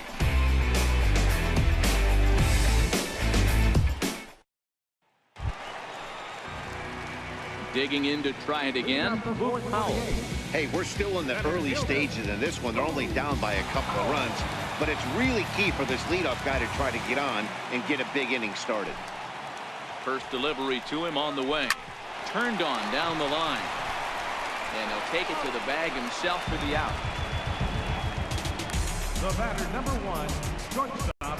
Digging in to try it again. Powell.
Hey, we're still in the early stages in this one. They're only down by a couple of runs, but it's really key for this leadoff guy to try to get on and get a big inning started.
First delivery to him on the way. Turned on down the line. And he'll take it to the bag himself for the out.
The batter, number 1, shortstop,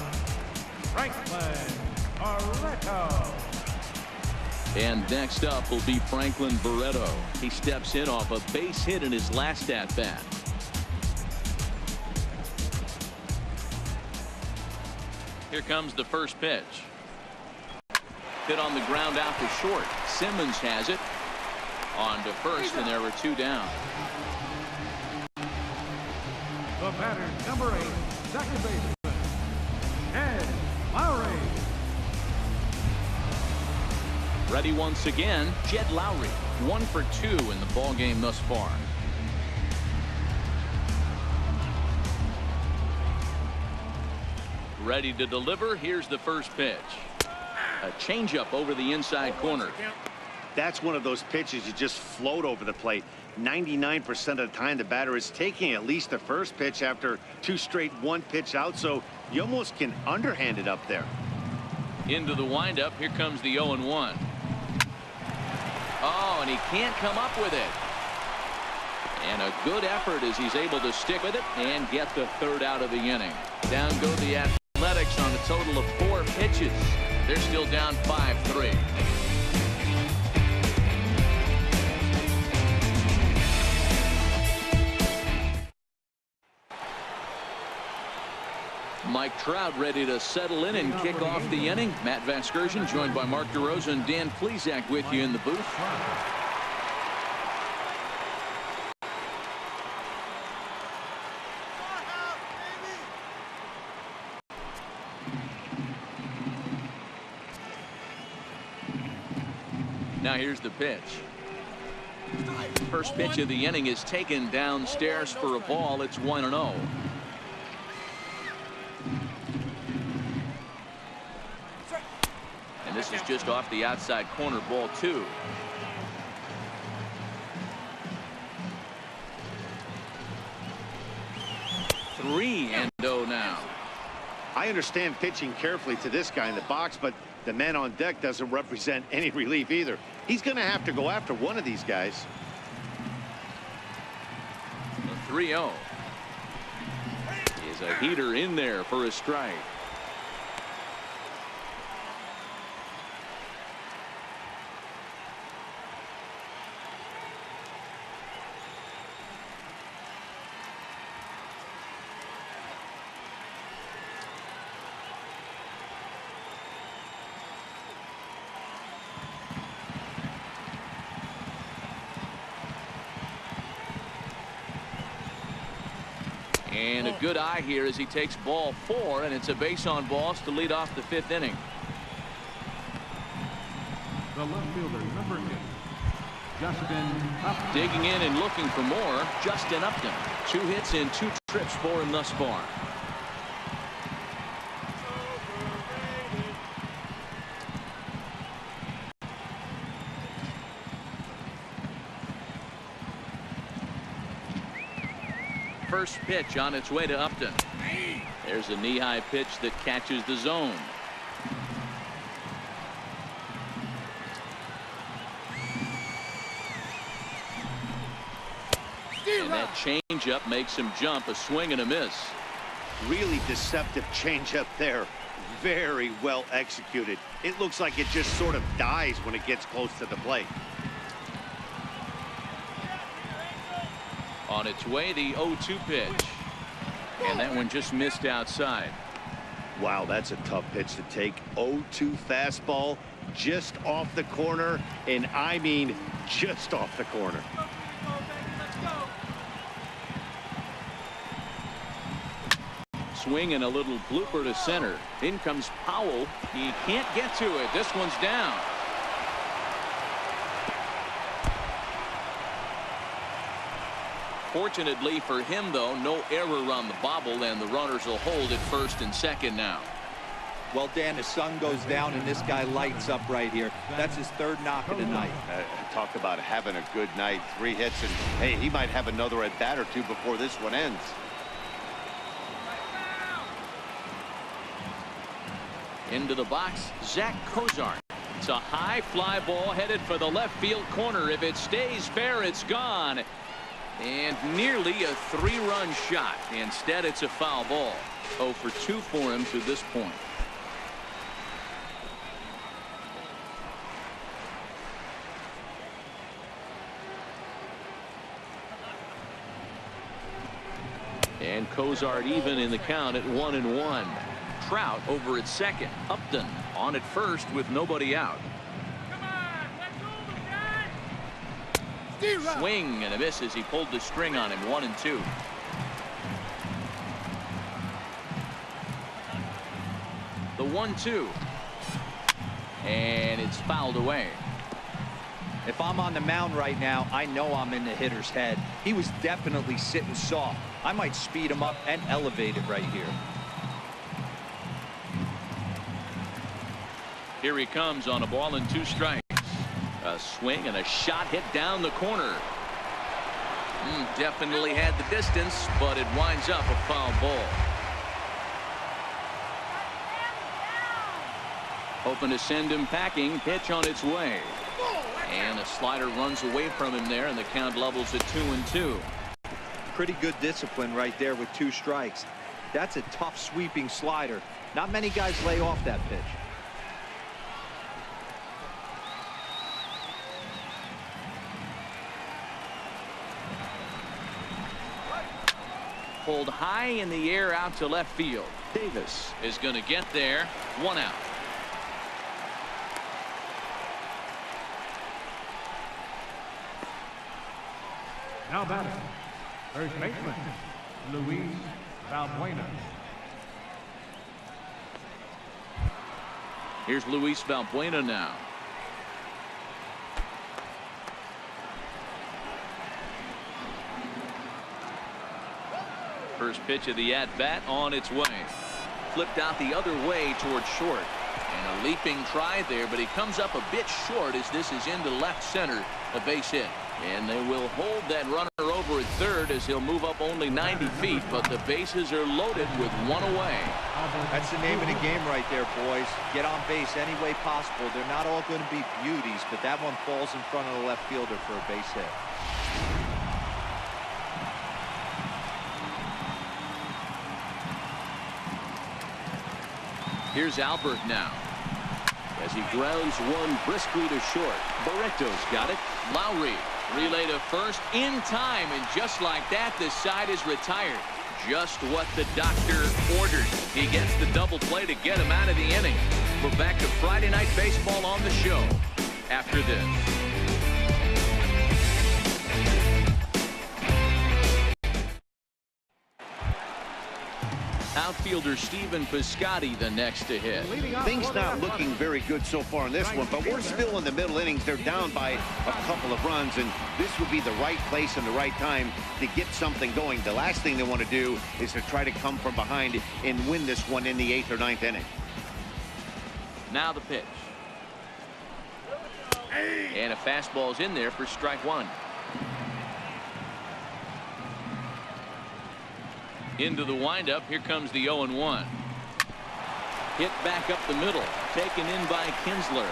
Franklin Barreto.
And next up will be Franklin Barreto. He steps in off a base hit in his last at-bat. Here comes the first pitch. Hit on the ground out to short. Simmons has it. On to first, and there were 2 down.
The batter, number 8, second baseman, Ed Lowry.
Ready once again, Jed Lowry. 1 for 2 in the ball game thus far. Ready to deliver. Here's the first pitch. A changeup over the inside corner.
That's one of those pitches you just float over the plate. 99% of the time the batter is taking at least the first pitch after 2 straight 1-pitch out, so you almost can underhand it up there.
Into the windup. Here comes the 0-1. Oh, and he can't come up with it. And a good effort as he's able to stick with it and get the 3rd out of the inning. Down go the Athletics on a total of 4 pitches. They're still down 5-3. Mike Trout ready to settle in and kick off the inning. Matt Vasgersian joined by Mark DeRosa and Dan Plesac with you in the booth. Now here's the pitch. First pitch of the inning is taken downstairs for a ball. It's 1-0. And this is just off the outside corner, ball 2. Three and 0 now.
I understand pitching carefully to this guy in the box, but the man on deck doesn't represent any relief either. He's going to have to go after one of these guys.
3-0. Is a heater in there for a strike. And a good eye here as he takes ball 4, and it's a base on balls to lead off the 5th inning.
The left fielder, number 8, Justin Upton.
Digging in and looking for more, Justin Upton. 2 hits in 2 trips for him thus far. First pitch on its way to Upton. There's a knee-high pitch that catches the zone. And that changeup makes him jump. A swing and a miss.
Really deceptive changeup there. Very well executed. It looks like it just sort of dies when it gets close to the plate.
On its way, the 0-2 pitch. And that one just missed outside.
Wow, that's a tough pitch to take. 0-2 fastball just off the corner, and I mean just off the corner.
Swing and a little blooper to center. In comes Powell. He can't get to it. This one's down. Fortunately for him, though, no error on the bobble, and the runners will hold at first and second now.
Well, Dan, the sun goes down and this guy lights up right here. That's his 3rd knock of the night.
Talk about having a good night. 3 hits, and hey, he might have another at bat or 2 before this one ends.
Into the box, Zach Cozart. It's a high fly ball headed for the left field corner. If it stays fair, it's gone. And nearly a 3-run shot. Instead, it's a foul ball. 0 for 2 for him to this point. And Cozart even in the count at 1-1. Trout over at second. Upton on at first with nobody out. Swing and a miss as he pulled the string on him. 1-2. The 1-2. And it's fouled away.
If I'm on the mound right now, I know I'm in the hitter's head. He was definitely sitting soft. I might speed him up and elevate it right here.
Here he comes on a ball and 2 strikes. A swing and a shot hit down the corner. Definitely had the distance, but it winds up a foul ball. Hoping to send him packing. Pitch on its way. And a slider runs away from him there, and the count levels at 2-2.
Pretty good discipline right there with 2 strikes. That's a tough sweeping slider. Not many guys lay off that pitch.
Pulled high in the air out to left field. Davis is going to get there. 1 out.
Now batting, first baseman, Luis Valbuena.
Here's Luis Valbuena now. First pitch of the at-bat on its way. Flipped out the other way towards short. And a leaping try there, but he comes up a bit short as this is into left center. A base hit. And they will hold that runner over at third as he'll move up only 90 feet, but the bases are loaded with 1 away.
That's the name of the game right there, boys. Get on base any way possible. They're not all going to be beauties, but that one falls in front of the left fielder for a base hit.
Here's Albert now as he grounds one briskly to short. Barreto's got it. Lowry relay to first in time, and just like that, the side is retired. Just what the doctor ordered. He gets the double play to get him out of the inning. We're back to Friday Night Baseball on the show after this. Outfielder Stephen Piscotty the next to hit.
Things not looking very good so far in this one, but we're still in the middle innings. They're down by a couple of runs, and this would be the right place and the right time to get something going. The last thing they want to do is to try to come from behind and win this one in the 8th or 9th inning.
Now the pitch. And a fastball's in there for strike 1. Into the windup. Here comes the 0-1. Hit back up the middle. Taken in by Kinsler.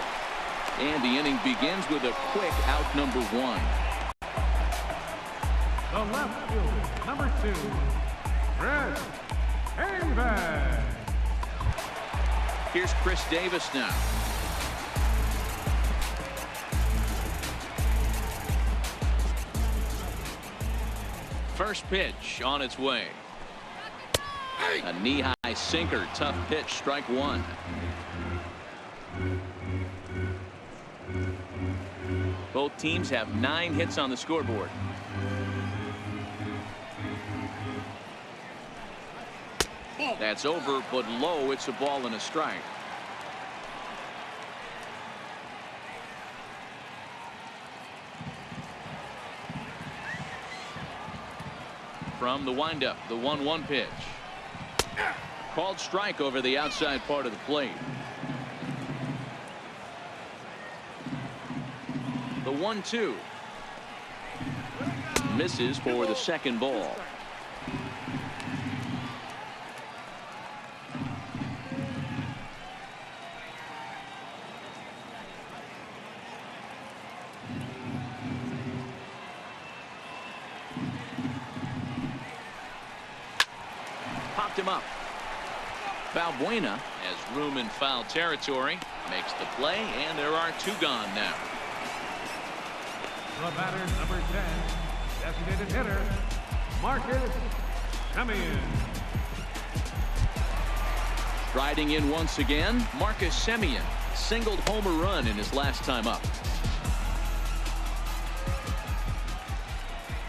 And the inning begins with a quick out number 1.
The left fielder, number 2, Chris Davis.
Here's Chris Davis now. First pitch on its way. A knee-high sinker. Tough pitch. Strike 1. Both teams have 9 hits on the scoreboard. That's over, but low. It's a ball and a strike. From the windup, the 1-1 pitch. Called strike over the outside part of the plate. The 1-2. Misses for the second ball. Popped him up. Valbuena has room in foul territory. Makes the play, and there are 2 gone now.
The batter, number 10, designated hitter, Marcus Semien.
Striding in once again, Marcus Semien singled home a run in his last time up.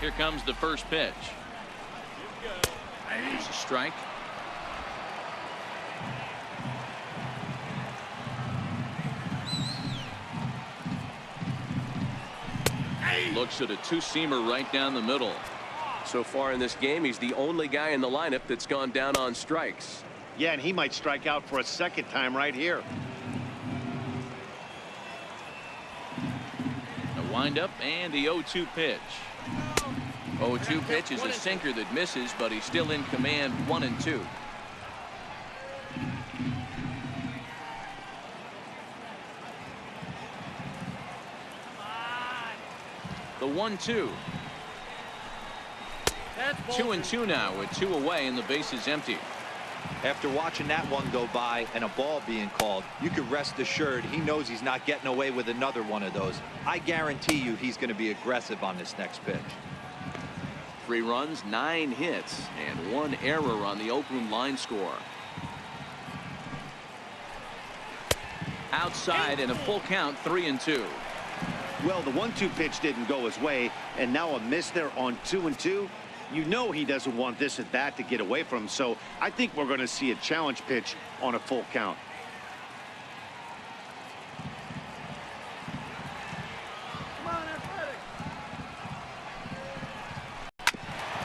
Here comes the first pitch. There's a strike. Looks at a 2-seamer right down the middle.
So far in this game, he's the only guy in the lineup that's gone down on strikes.
Yeah, and he might strike out for a second time right here.
A windup and the 0-2 pitch. 0-2 pitch is a sinker that misses, but he's still in command. 1-2. The 1-2. 2-2 now with 2 away and the base is empty.
After watching that one go by and a ball being called, you can rest assured he knows he's not getting away with another one of those. I guarantee you he's going to be aggressive on this next pitch.
3 runs, 9 hits, and 1 error on the Oakland line score. Outside and a full count, 3-2.
Well, the 1-2 pitch didn't go his way, and now a miss there on 2-2. You know he doesn't want this at bat to get away from him, so I think we're going to see a challenge pitch on a full count.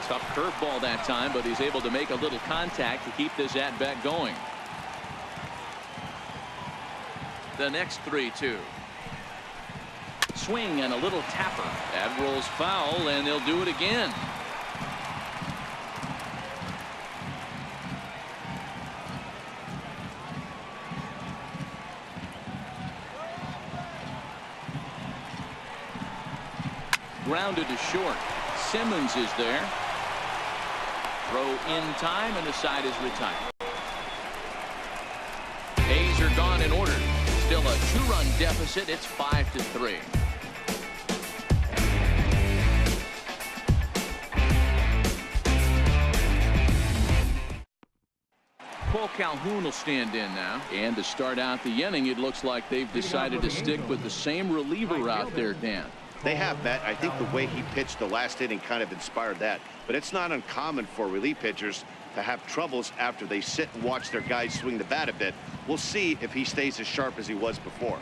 Tough curveball that time, but he's able to make a little contact to keep this at-bat going. The next 3-2. Swing and a little tapper. That rolls foul, and they'll do it again. Grounded to short. Simmons is there. Throw in time, and the side is retired. A's are gone in order. Still a 2-run deficit. It's 5-3. Cole Calhoun will stand in now. And to start out the inning, it looks like they've decided to stick with the same reliever out there, Dan.
They have, Matt. I think the way he pitched the last inning kind of inspired that. But it's not uncommon for relief pitchers to have troubles after they sit and watch their guys swing the bat a bit. We'll see if he stays as sharp as he was before.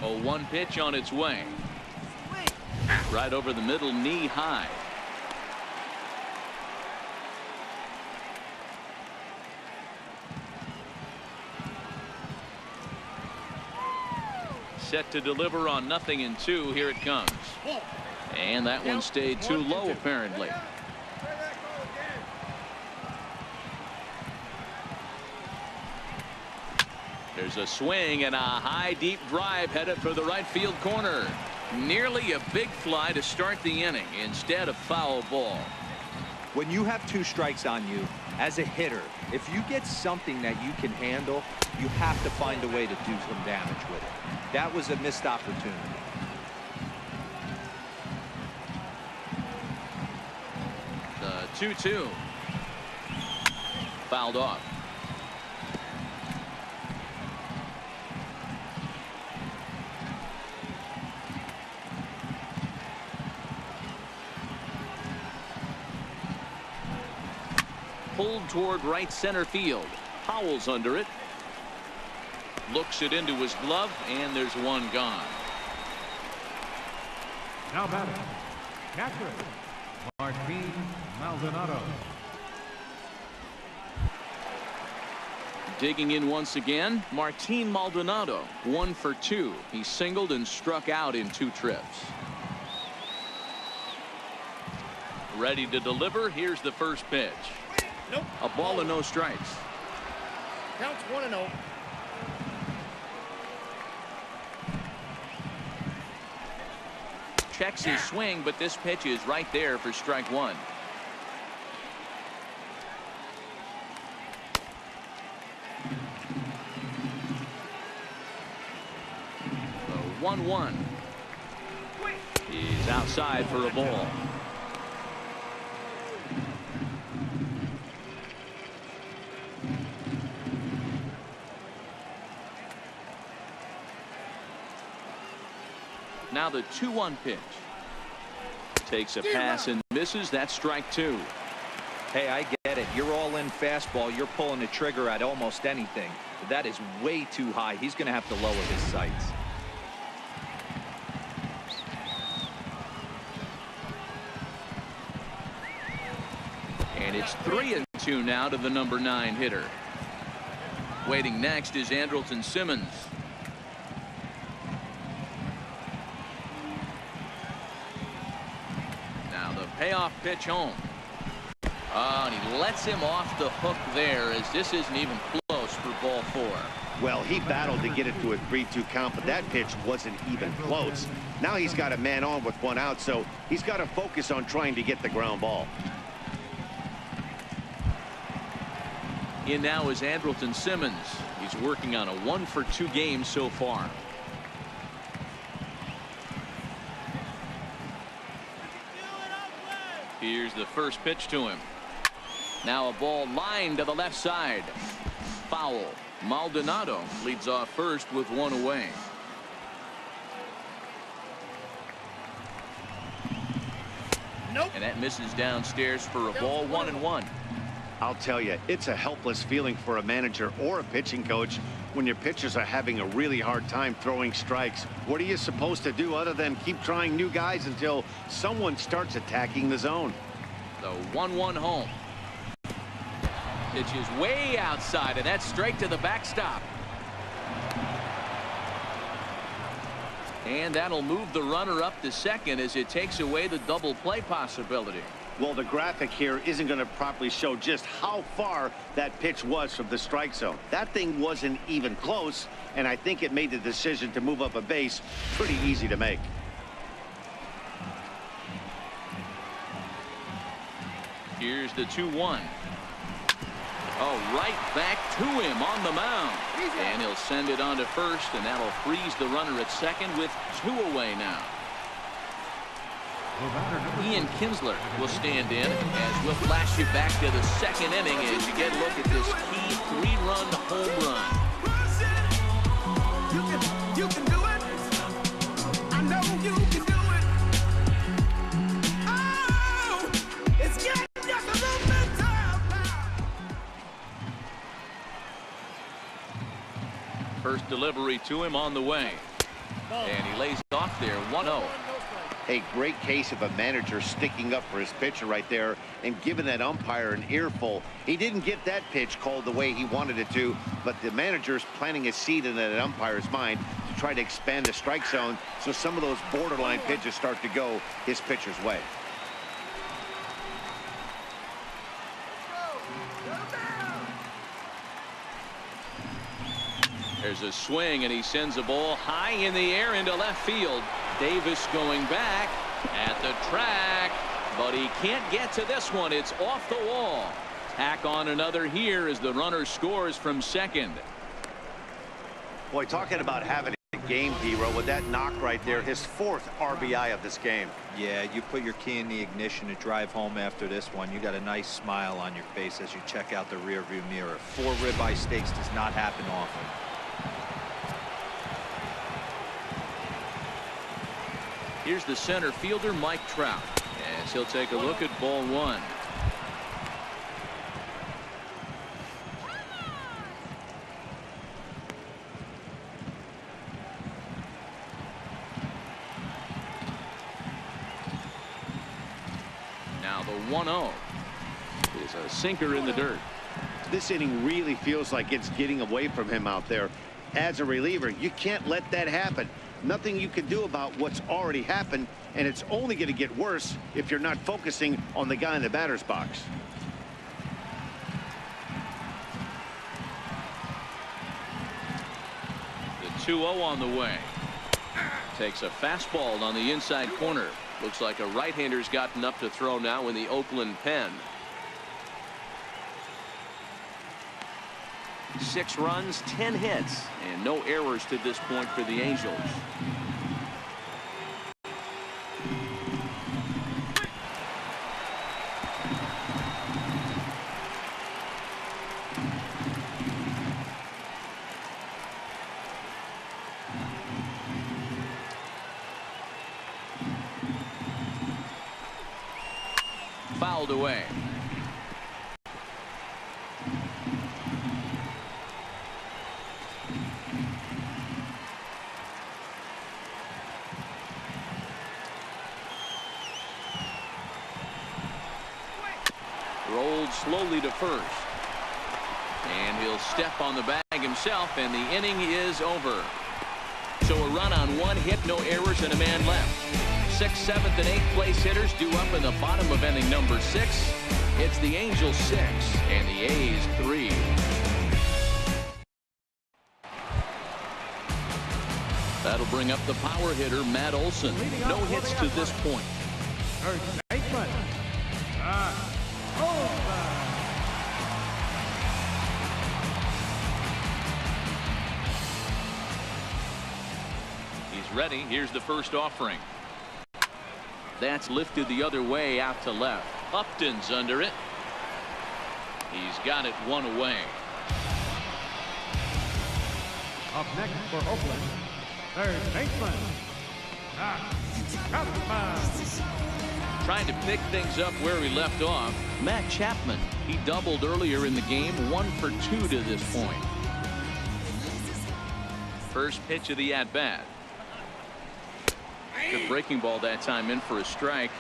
Oh, 1 pitch on its way. Right over the middle, knee high. Set to deliver on 0-2. Here it comes. And that one stayed too low, apparently. There's a swing and a high, deep drive headed for the right field corner. Nearly a big fly to start the inning instead of foul ball.
When you have 2 strikes on you, as a hitter, if you get something that you can handle, you have to find a way to do some damage with it. That was a missed opportunity.
The 2-2. Fouled off. Pulled toward right center field. Howell's under it. Looks it into his glove, and there's one gone.
Now batting, catcher, Martin Maldonado.
Digging in once again, Martin Maldonado, 1 for 2. He singled and struck out in 2 trips. Ready to deliver. Here's the first pitch.
Nope.
A ball and no strikes.
Counts 1-0.
Checks his swing, but this pitch is right there for strike 1. The 1-1. He's outside for a ball. Now the 2-1 pitch. Takes a pass and misses. That's strike 2.
Hey, I get it. You're all in fastball. You're pulling the trigger at almost anything. But that is way too high. He's going to have to lower his sights.
And it's 3-2 now to the number 9 hitter. Waiting next is Andrelton Simmons. Payoff pitch home. And he lets him off the hook there, as this isn't even close for ball 4.
Well, he battled to get it to a 3-2 count, but that pitch wasn't even close. Now he's got a man on with 1 out, so he's got to focus on trying to get the ground ball.
In now is Andrelton Simmons. He's working on a 1 for 2 game so far. Here's the first pitch to him. Now a ball lined to the left side. Foul. Maldonado leads off first with one away.
Nope.
And that misses downstairs for a ball, 1-1.
I'll tell you, it's a helpless feeling for a manager or a pitching coach when your pitchers are having a really hard time throwing strikes. What are you supposed to do other than keep trying new guys until someone starts attacking the zone?
The 1-1 home. Pitch is way outside, and that's straight to the backstop. And that'll move the runner up to second as it takes away the double play possibility.
Well, the graphic here isn't going to properly show just how far that pitch was from the strike zone. That thing wasn't even close, and I think it made the decision to move up a base pretty easy to make.
Here's the 2-1. Oh, right back to him on the mound. And he'll send it on to first, and that'll freeze the runner at second with 2 away now. Ian Kinsler will stand in as we'll flash you back to the second inning as you get a look at this key 3-run home run.
You can do it. I know you can do it. Oh, it's getting just a little bit tough now.
First delivery to him on the way. And he lays it off there, 1-0.
A great case of a manager sticking up for his pitcher right there and giving that umpire an earful. He didn't get that pitch called the way he wanted it to, but the manager's planting a seed in that umpire's mind to try to expand the strike zone so some of those borderline pitches start to go his pitcher's way.
There's a swing, and he sends a ball high in the air into left field. Davis going back at the track, but he can't get to this one. It's off the wall. Tack on another here as the runner scores from second.
Boy, talking about having a game hero with that knock right there, his 4th RBI of this game.
Yeah, you put your key in the ignition to drive home after this one. You got a nice smile on your face as you check out the rearview mirror. 4 ribeye steaks does not happen often.
Here's the center fielder, Mike Trout, as he'll take a look at ball 1. Now the 1-0 is a sinker in the dirt.
This inning really feels like it's getting away from him out there. As a reliever, you can't let that happen. Nothing you can do about what's already happened, and it's only going to get worse if you're not focusing on the guy in the batter's box.
The 2-0 on the way. Takes a fastball on the inside corner. Looks like a right-hander's gotten up to throw now in the Oakland pen. 6 runs, 10 hits, and no errors to this point for the Angels. Fouled away. Rolled slowly to first. And he'll step on the bag himself, and the inning is over. So a run on 1 hit, no errors, and a man left. 6th, 7th, and 8th place hitters due up in the bottom of inning number 6. It's the Angels 6 and the A's 3. That'll bring up the power hitter, Matt Olson. No hits to this point. He's ready. Here's the first offering. That's lifted the other way out to left. Upton's under it. He's got it one away.
Up next for Oakland, third baseman, Chapman.
Trying to pick things up where he left off. Matt Chapman. He doubled earlier in the game, 1 for 2 to this point. First pitch of the at-bat. Good breaking ball that time, in for a strike.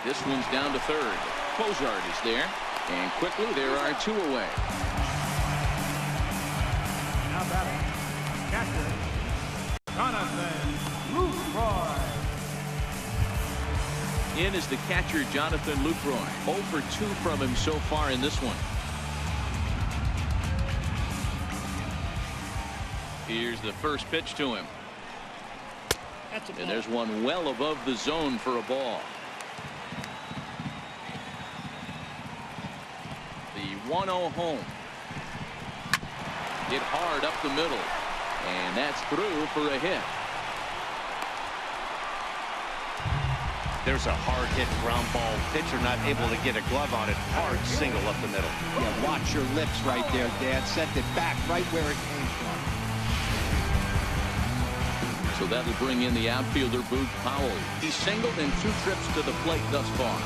This one's down to third. Cozart is there, and quickly there are 2 away.
Now batting, catcher, Jonathan Lucroy.
In is the catcher, Jonathan Lucroy. 0 for 2 from him so far in this one. Here's the first pitch to him. And there's one well above the zone for a ball. The 1-0 home. Hit hard up the middle. And that's through for a hit.
There's a hard hit ground ball. Pitcher not able to get a glove on it. Hard single up the middle.
Yeah, watch your lips right there, Dad. Sent it back right where it came from.
So that'll bring in the outfielder, Boog Powell. He's singled in 2 trips to the plate thus far.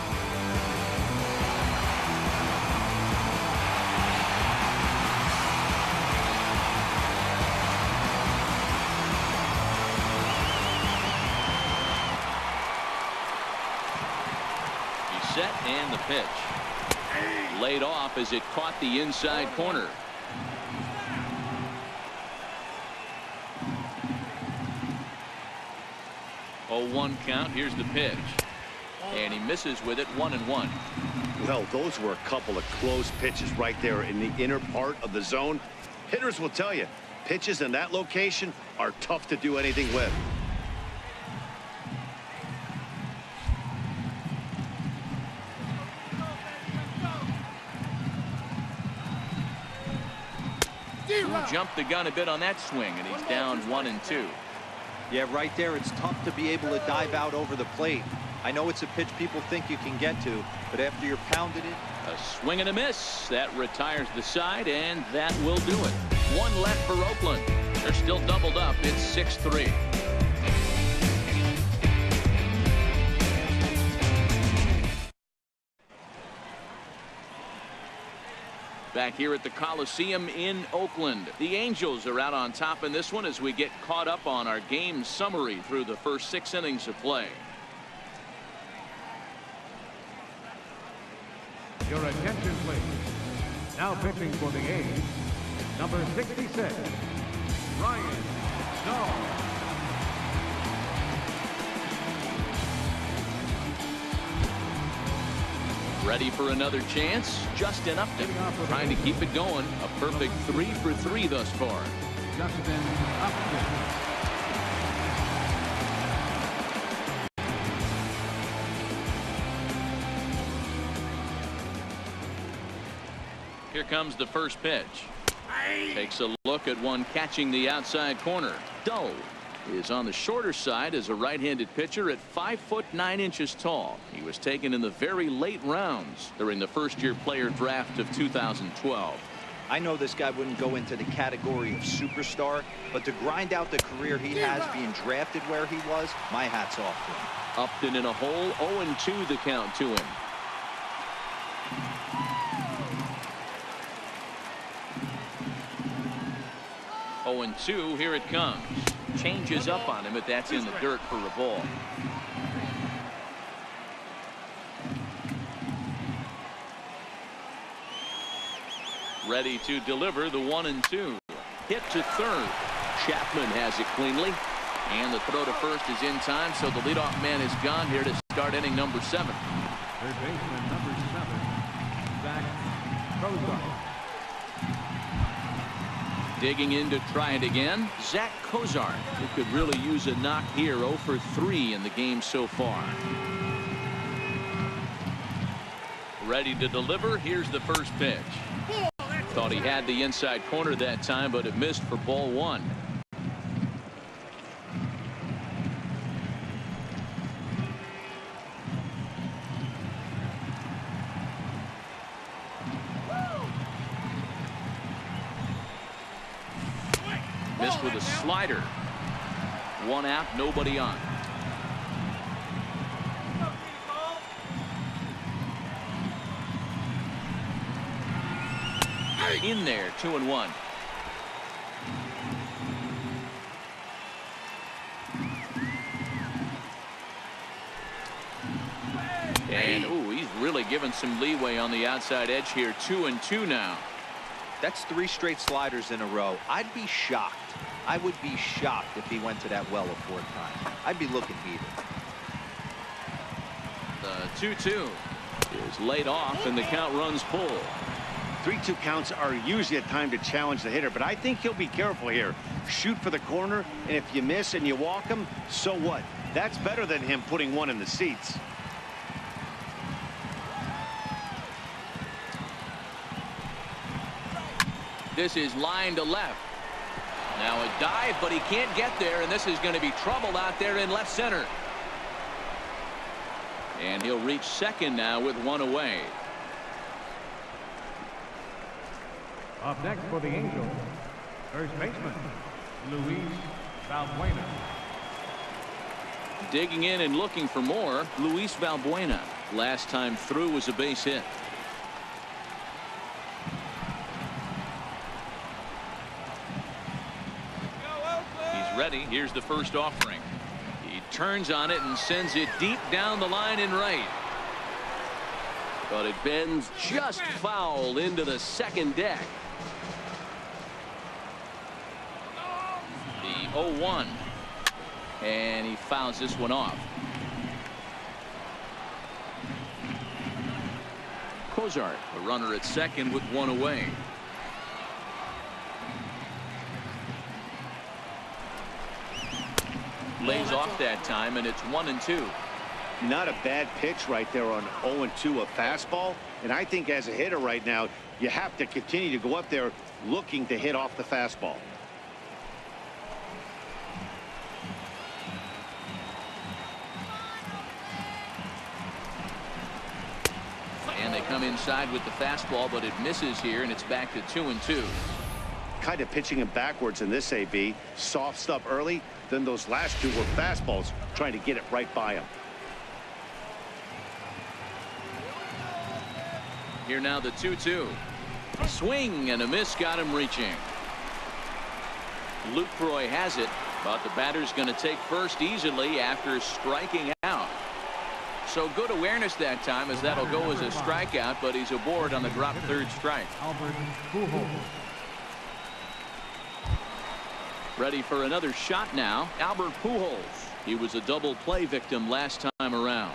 He's set, and the pitch. Laid off as it caught the inside corner. Oh, 1 count. Here's the pitch. And he misses with it, 1-1.
Well, those were a couple of close pitches right there in the inner part of the zone. Hitters will tell you, pitches in that location are tough to do anything with.
Jumped the gun a bit on that swing, and he's down 1-2.
Yeah, right there, it's tough to be able to dive out over the plate. I know it's a pitch people think you can get to, but after you're pounded it.
A swing and a miss. That retires the side, and that will do it. 1 left for Oakland. They're still doubled up. It's 6-3. Back here at the Coliseum in Oakland. The Angels are out on top in this one as we get caught up on our game summary through the first 6 innings of play.
Your attention, please. Now pitching for the A's, number 66, Ryan Snow.
Ready for another chance? Justin Upton trying to keep it going. A perfect 3 for 3 thus far.
Justin Upton.
Here comes the first pitch. Takes a look at one catching the outside corner. Doe is on the shorter side as a right-handed pitcher at 5'9" tall. He was taken in the very late rounds during the first-year player draft of 2012.
I know this guy wouldn't go into the category of superstar, but to grind out the career he has being drafted where he was, my hat's off to him.
Upton in a hole. 0-2 the count to him. Oh, and 2. Here it comes. Changes up on him, but that's in the dirt for a ball. Ready to deliver the 1-2. Hit to third. Chapman has it cleanly. And the throw to first is in time, so the leadoff man is gone here to start inning number 7.
Third baseman, number 7, Zach Cozart.
Digging in to try it again, Zach Cozart, who could really use a knock here. 0 for 3 in the game so far. Ready to deliver. Here's the first pitch. Thought he had the inside corner that time, but it missed for ball one. Missed with a slider. One out, nobody on. In there, 2-1. And ooh, he's really given some leeway on the outside edge here. 2-2 now.
That's 3 straight sliders in a row. I'd be shocked. I would be shocked if he went to that well a 4th time. I'd be looking heated.
The 2-2 is laid off, and the count runs full.
3-2 counts are usually a time to challenge the hitter, but I think he'll be careful here. Shoot for the corner, and if you miss and you walk him, so what? That's better than him putting one in the seats.
This is line to left. Now a dive, but he can't get there, and this is going to be trouble out there in left center. And he'll reach second now with 1 away.
Up next for the Angels, first baseman, Luis Valbuena.
Digging in and looking for more, Luis Valbuena. Last time through was a base hit. He's ready. Here's the first offering. He turns on it and sends it deep down the line and right.
But it bends just foul into the second deck.
The 0-1. And he fouls this one off. Cozart, a runner at second with 1 away. Lays off that time, and it's 1-2.
Not a bad pitch right there on 0-2, a fastball. And I think as a hitter right now, you have to continue to go up there looking to hit off the fastball.
And they come inside with the fastball, but it misses here, and it's back to 2-2.
Kind of pitching him backwards in this AB. Soft stuff early, then those last 2 were fastballs, trying to get it right by him.
Here now the 2-2. Swing and a miss got him reaching. Lucroy has it, but the batter's going to take first easily after striking out. So good awareness that time, as that'll go as a strikeout, but he's aboard on the drop third strike. Ready for another shot now. Albert Pujols. He was a double play victim last time around.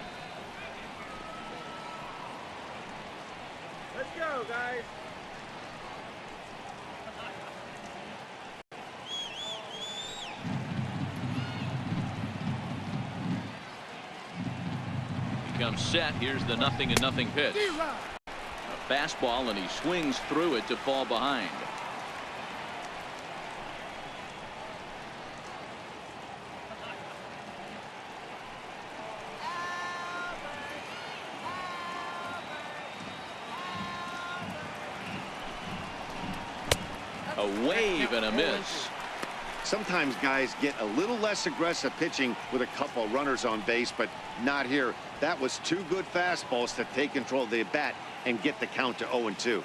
Let's go, guys.
He comes set. Here's the 0-0 pitch. A fastball, and he swings through it to fall behind. A wave and a miss.
Sometimes guys get a little less aggressive pitching with a couple runners on base, but not here. That was 2 good fastballs to take control of the bat and get the count to 0-2.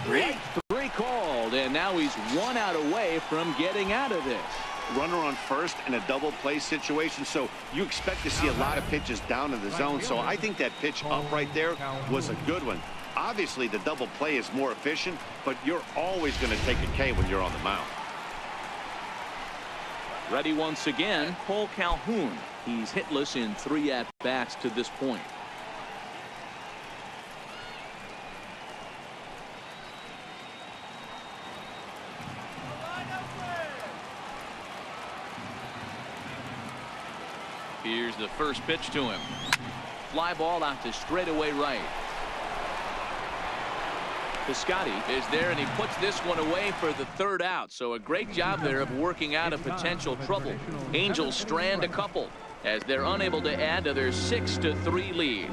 Strike 3 called, and now he's 1 out away from getting out of this.
Runner on first in a double play situation, so you expect to see a lot of pitches down in the zone. So I think that pitch up right there was a good one. Obviously the double play is more efficient, but you're always going to take a K when you're on the mound.
Ready once again, Cole Calhoun. He's hitless in 3 at-bats to this point. Here's the first pitch to him. Fly ball out to straightaway right. Piscotty is there, and he puts this one away for the third out. So a great job there of working out a potential trouble. Angels strand a couple as they're unable to add to their 6-3 lead.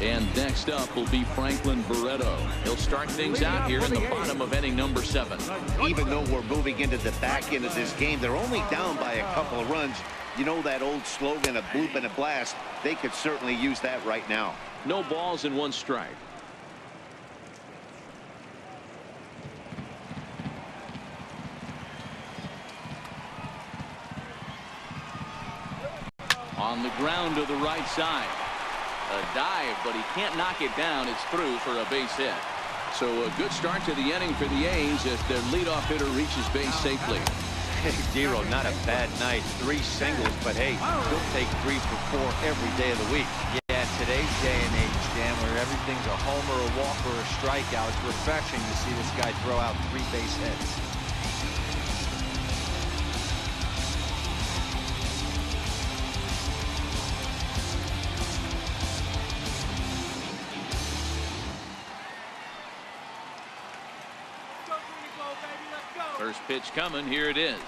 And next up will be Franklin Barreto. He'll start things out here in the bottom of inning number 7.
Even though we're moving into the back end of this game, they're only down by a couple of runs. You know that old slogan, a bloop and a blast. They could certainly use that right now.
No balls and 1 strike. On the ground to the right side. A dive, but he can't knock it down. It's through for a base hit. So a good start to the inning for the A's as their leadoff hitter reaches base safely.
Hey, Dero, not a bad night. 3 singles, but hey, he'll take 3 for 4 every day of the week. Yeah, today's day and age, Dan, where everything's a homer, a walk, or a strikeout, it's refreshing to see this guy throw out 3 base hits.
First pitch coming. Here it is.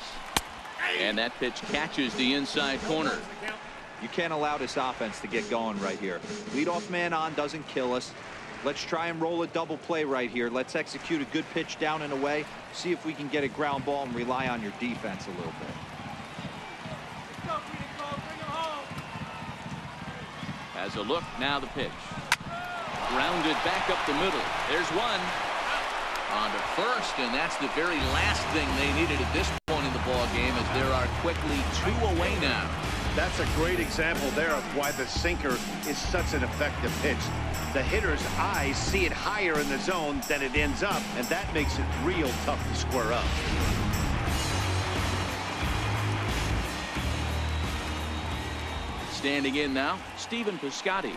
And that pitch catches the inside corner.
You can't allow this offense to get going right here. Leadoff man on doesn't kill us. Let's try and roll a double play right here. Let's execute a good pitch down and away. See if we can get a ground ball and rely on your defense a little bit.
Has a look. Now the pitch. Grounded back up the middle. There's one. On to first, and that's the very last thing they needed at this point in the ball game, as there are quickly 2 away now.
That's a great example there of why the sinker is such an effective pitch. The hitter's eyes see it higher in the zone than it ends up, and that makes it real tough to square up.
Standing in now, Stephen Piscotty.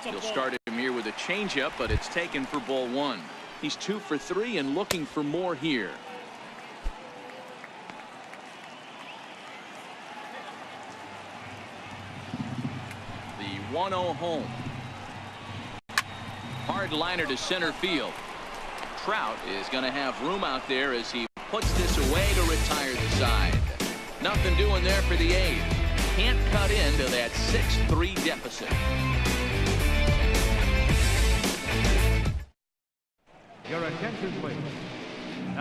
He'll start him here with a changeup, but it's taken for ball 1. He's 2 for 3 and looking for more here. The 1-0 home. Hard liner to center field. Trout is going to have room out there as he puts this away to retire the side. Nothing doing there for the A's. Can't cut into that 6-3 deficit.
Your attention, please.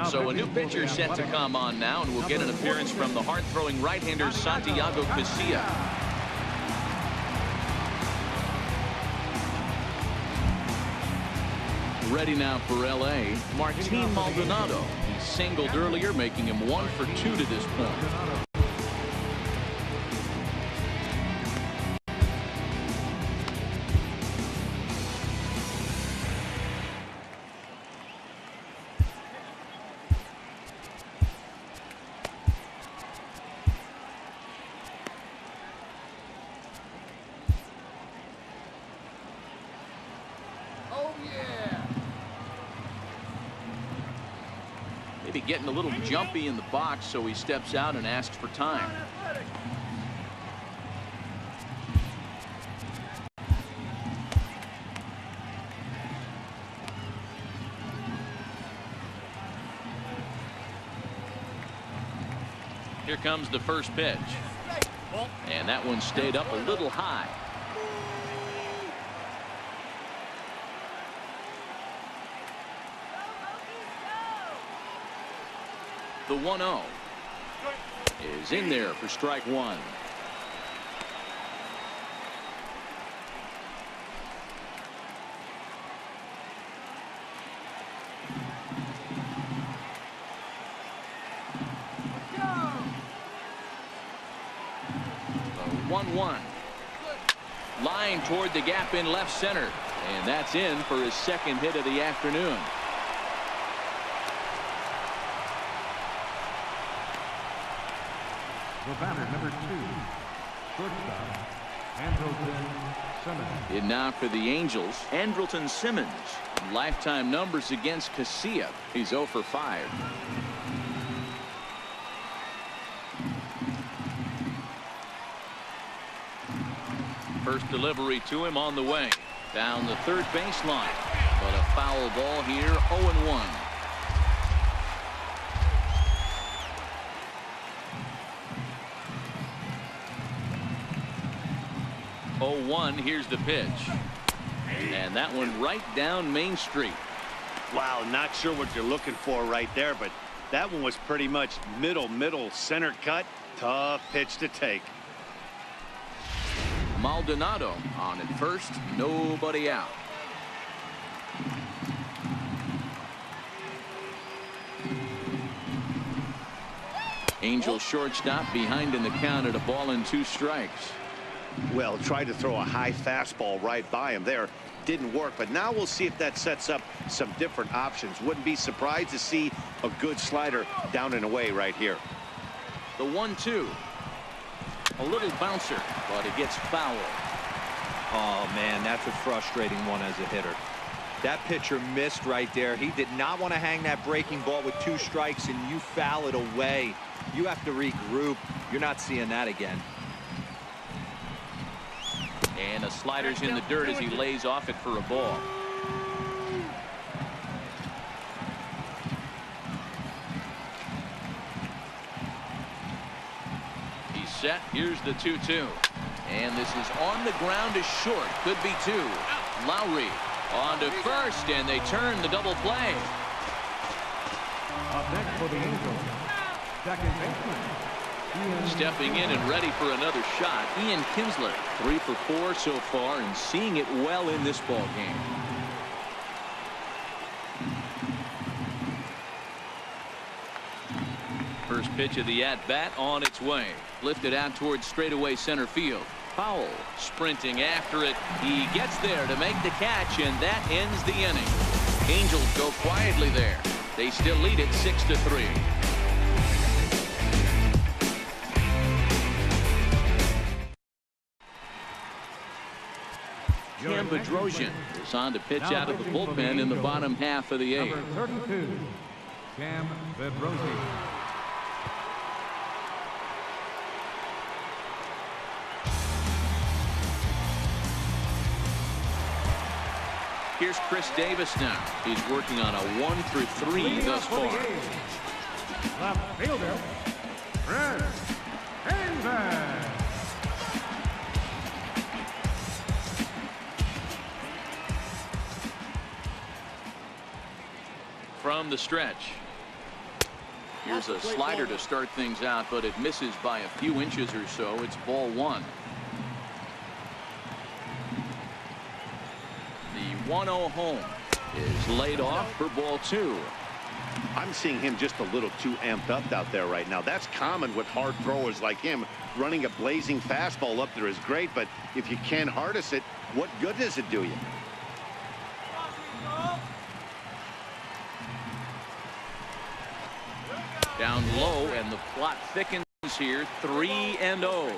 So a new pitcher set to come on now, and we'll get an appearance from the hard-throwing right-hander Santiago Casilla. Ready now for L.A., Martin Maldonado. He singled earlier, making him 1 for 2 to this point. Getting a little jumpy in the box, so he steps out and asks for time. Here comes the first pitch, and that one stayed up a little high. The 1-0 is in there for strike 1. The 1-1. Line toward the gap in left center, and that's in for his second hit of the afternoon.
The batter, number 2, shortstop, Andrelton Simmons.
And now for the Angels, Andrelton Simmons. Lifetime numbers against Casilla. He's 0 for 5. First delivery to him on the way. Down the third baseline. But a foul ball here, 0-1. 0-1, here's the pitch. And that one right down Main Street.
Wow, not sure what you're looking for right there, but that one was pretty much middle center cut. Tough pitch to take.
Maldonado on at first, nobody out. Angel shortstop behind in the count at a ball and 2 strikes.
Well, tried to throw a high fastball right by him there. Didn't work, but now we'll see if that sets up some different options. Wouldn't be surprised to see a good slider down and away right here.
The 1-2. A little bouncer, but it gets foul.
Oh, man, that's a frustrating one as a hitter. That pitcher missed right there. He did not want to hang that breaking ball with 2 strikes, and you foul it away. You have to regroup. You're not seeing that again.
And a slider's in the dirt as he lays off it for a ball. He's set. Here's the 2-2. And this is on the ground to short. Could be 2. Lowry on to first, and they turn the double play.
Up next for the Angels, second baseman.
Stepping in and ready for another shot, Ian Kinsler, 3 for 4 so far and seeing it well in this ball game. First pitch of the at-bat on its way. Lifted out towards straightaway center field. Powell sprinting after it. He gets there to make the catch, and that ends the inning. Angels go quietly there. They still lead it 6-3. Cam Bedrosian is on to pitch out of the bullpen in the bottom half of the 8th.
Number 32, Cam Bedrosian.
Here's Chris Davis now. He's working on a 1-for-3 thus far.
Left fielder, Chris Davis.
From the stretch. Here's a slider to start things out, but it misses by a few inches or so. It's ball 1. The 1-0 home is laid off for ball 2.
I'm seeing him just a little too amped up out there right now. That's common with hard throwers like him. Running a blazing fastball up there is great, but if you can't harness it, what good does it do you?
Down low, and the plot thickens here. 3-0.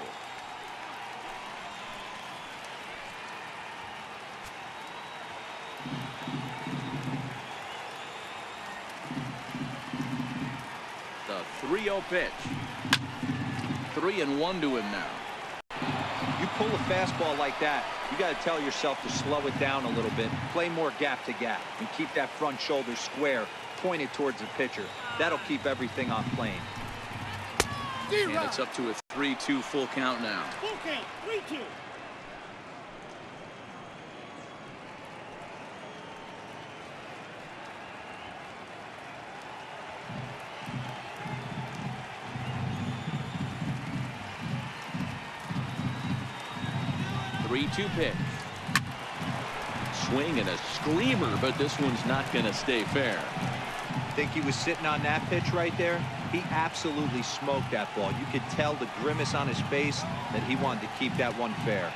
The 3-0 pitch. 3-1 to him now.
You pull a fastball like that, you got to tell yourself to slow it down a little bit, play more gap to gap, and keep that front shoulder square, pointed towards the pitcher. That'll keep everything on plane.
And it's up to a 3-2 full count now.
Full count, 3-2.
Pitch. Swing and a screamer, but this one's not going to stay fair.
Think he was sitting on that pitch right there? He absolutely smoked that ball. You could tell the grimace on his face that he wanted to keep that one fair.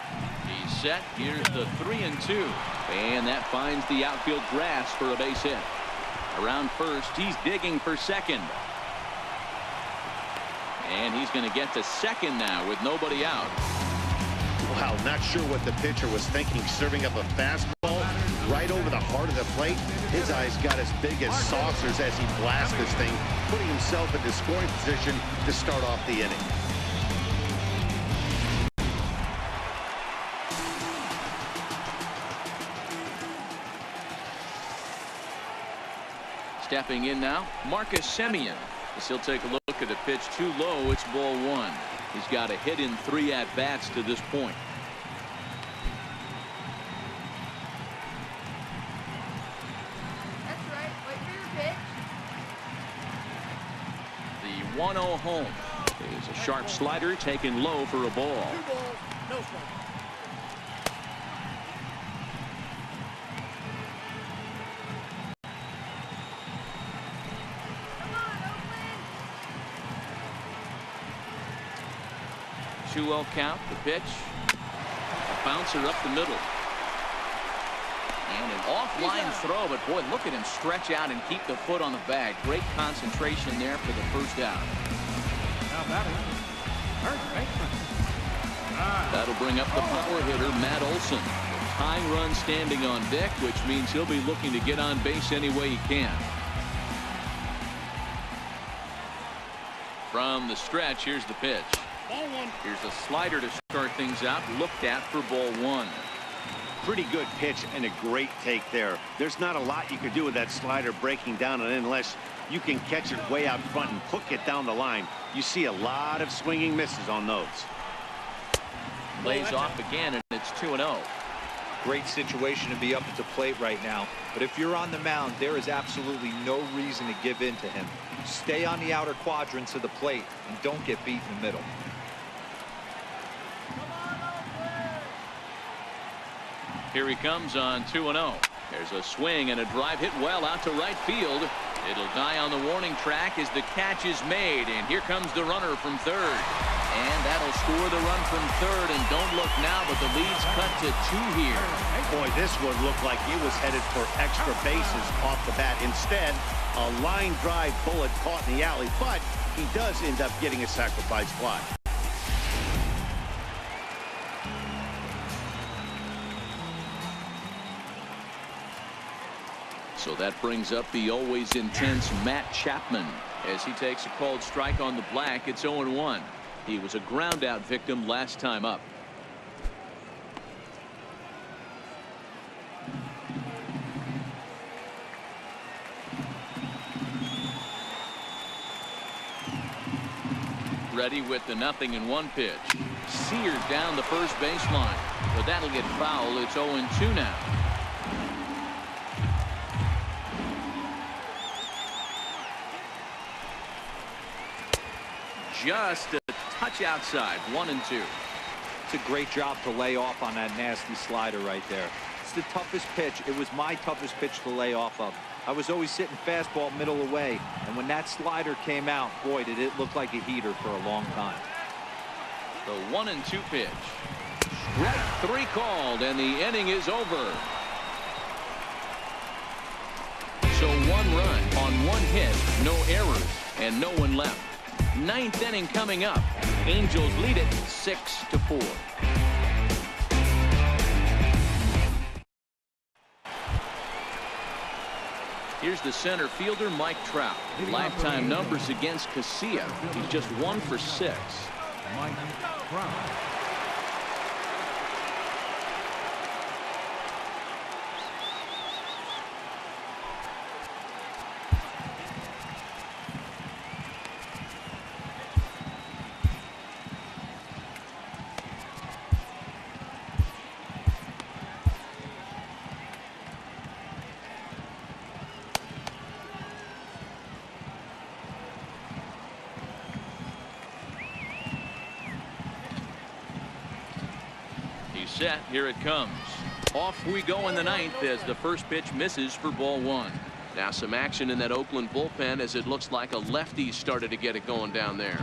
He's set. Here's the 3-2. And that finds the outfield grass for a base hit. Around first, he's digging for second. And he's going to get to second now with nobody out.
Wow, not sure what the pitcher was thinking, serving up a fastball right over the heart of the plate. His eyes got as big as saucers as he blasts this thing, putting himself into scoring position to start off the inning.
Stepping in now, Marcus Semien. As he'll take a look at a pitch too low. It's ball one. He's got a hit in 3 at-bats to this point.
That's right. Wait for your pitch.
The 1-0 home is a sharp slider taken low for a ball.
2 balls, no strike.
Come on, Oakland.
2-0 count. The pitch. A bouncer up the middle. And an offline throw, but boy, look at him stretch out and keep the foot on the bag. Great concentration there for the first out.
Now batting, first baseman.
That'll bring up the power hitter, Matt Olson. Tying run standing on deck, which means he'll be looking to get on base any way he can. From the stretch, here's the pitch.
Ball 1.
Here's a slider to start things out, looked at for ball one.
Pretty good pitch and a great take there. There's not a lot you can do with that slider breaking down and unless you can catch it way out front and hook it down the line. You see a lot of swinging misses on those.
Lays off again, and it's 2-0.
Great situation to be up at the plate right now. But if you're on the mound, there is absolutely no reason to give in to him. Stay on the outer quadrants of the plate and don't get beat in the middle.
Here he comes on 2-0. There's a swing and a drive hit well out to right field. It'll die on the warning track as the catch is made, and here comes the runner from third. And that'll score the run from third, and don't look now, but the lead's cut to 2 here.
Boy, this one looked like it was headed for extra bases off the bat. Instead, a line drive bullet caught in the alley, but he does end up getting a sacrifice fly.
So that brings up the always intense Matt Chapman as he takes a called strike on the black. It's 0-1. He was a ground out victim last time up. Ready with the 0-1 pitch. Seared down the first baseline, but that'll get foul. It's 0-2 now. Just a touch outside. 1-2.
It's a great job to lay off on that nasty slider right there. It's the toughest pitch. It was my toughest pitch to lay off of. I was always sitting fastball middle away, and when that slider came out, boy, did it look like a heater for a long time.
The 1-2 pitch. Strike 3 called, and the inning is over. So 1 run on 1 hit, no errors, and no one left. 9th inning coming up. Angels lead it 6-4. Here's the center fielder, Mike Trout. Lifetime numbers against Casilla. He's just 1 for 6.
Mike Trout.
Set. Here it comes. Off we go in the 9th as the first pitch misses for ball 1. Now some action in that Oakland bullpen as it looks like a lefty started to get it going down there.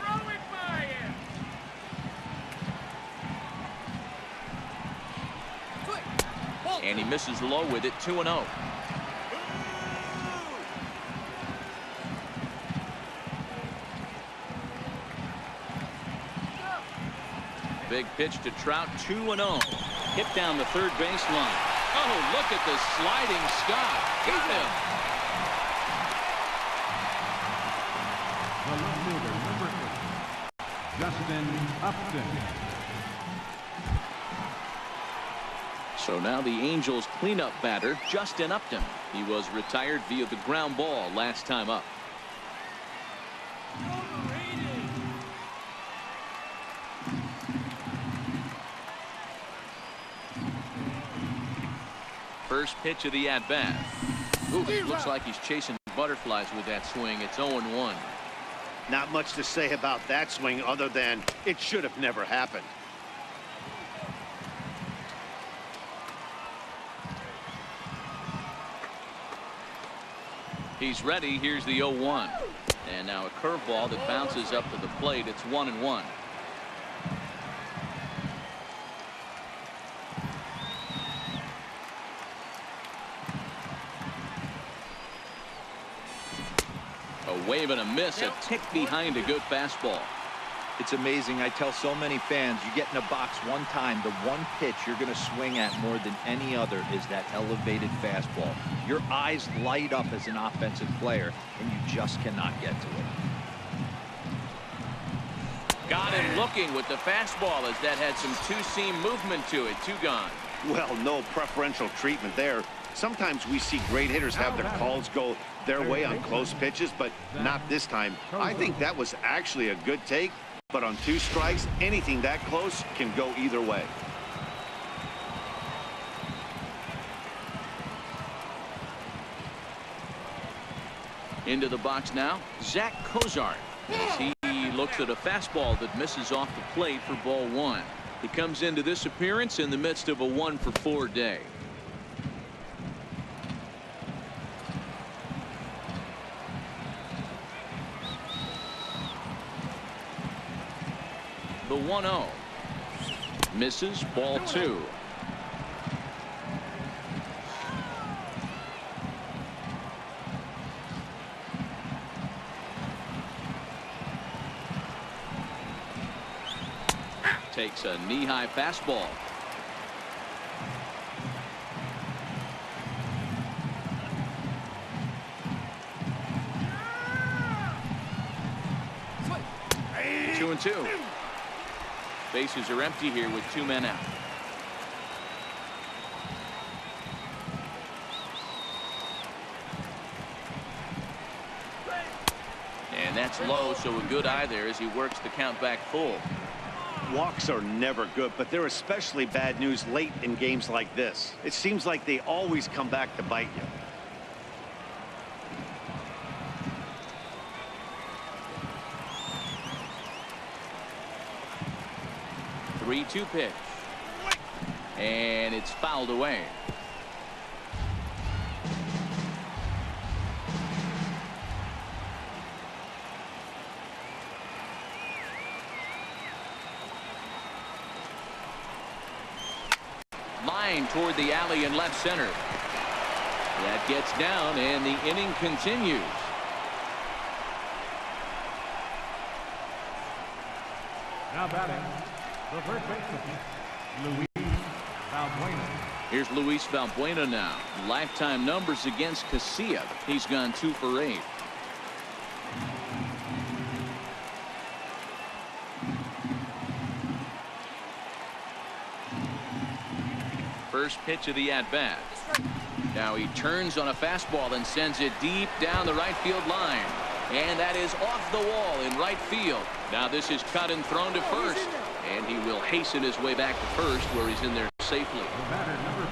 Throwing fire.
And he misses low with it. 2-0. Big pitch to Trout. 2-0. Hit down the third baseline. Oh, look at the sliding Scott. Got him.
The left fielder, number 8, Justin Upton.
So now the Angels cleanup batter, Justin Upton. He was retired via the ground ball last time up. First pitch of the at-bat. Looks like he's chasing butterflies with that swing. It's 0-1.
Not much to say about that swing other than it should have never happened.
He's ready. Here's the 0-1. And now a curveball that bounces up to the plate. It's 1-1. A wave and a miss, a tick behind a good fastball.
It's amazing. I tell so many fans, you get in a box one time, the one pitch you're going to swing at more than any other is that elevated fastball. Your eyes light up as an offensive player, and you just cannot get to it.
Got him looking with the fastball as that had some two-seam movement to it. 2 gone.
Well, no preferential treatment there. Sometimes we see great hitters have their calls go their way on close pitches, but not this time. I think that was actually a good take, but on 2 strikes, anything that close can go either way.
Into the box now, Zach Cozart, as he looks at a fastball that misses off the plate for ball 1. He comes into this appearance in the midst of a 1-for-4 day. The 1-0 misses, ball 2. Takes a knee-high fastball. Two and 2. Bases are empty here with 2 men out. And that's low, so a good eye there as he works the count back full.
Walks are never good, but they're especially bad news late in games like this. It seems like they always come back to bite you.
3-2 pitch. And it's fouled away. Line toward the alley in left center. That gets down, and the inning continues.
Now batting, the first baseman, Luis Valbuena.
Here's Luis Valbuena now. Lifetime numbers against Casilla. He's gone 2 for 8. First pitch of the at-bat. Now he turns on a fastball and sends it deep down the right field line. And that is off the wall in right field. Now this is cut and thrown to first. And he will hasten his way back to first, where he's in there safely.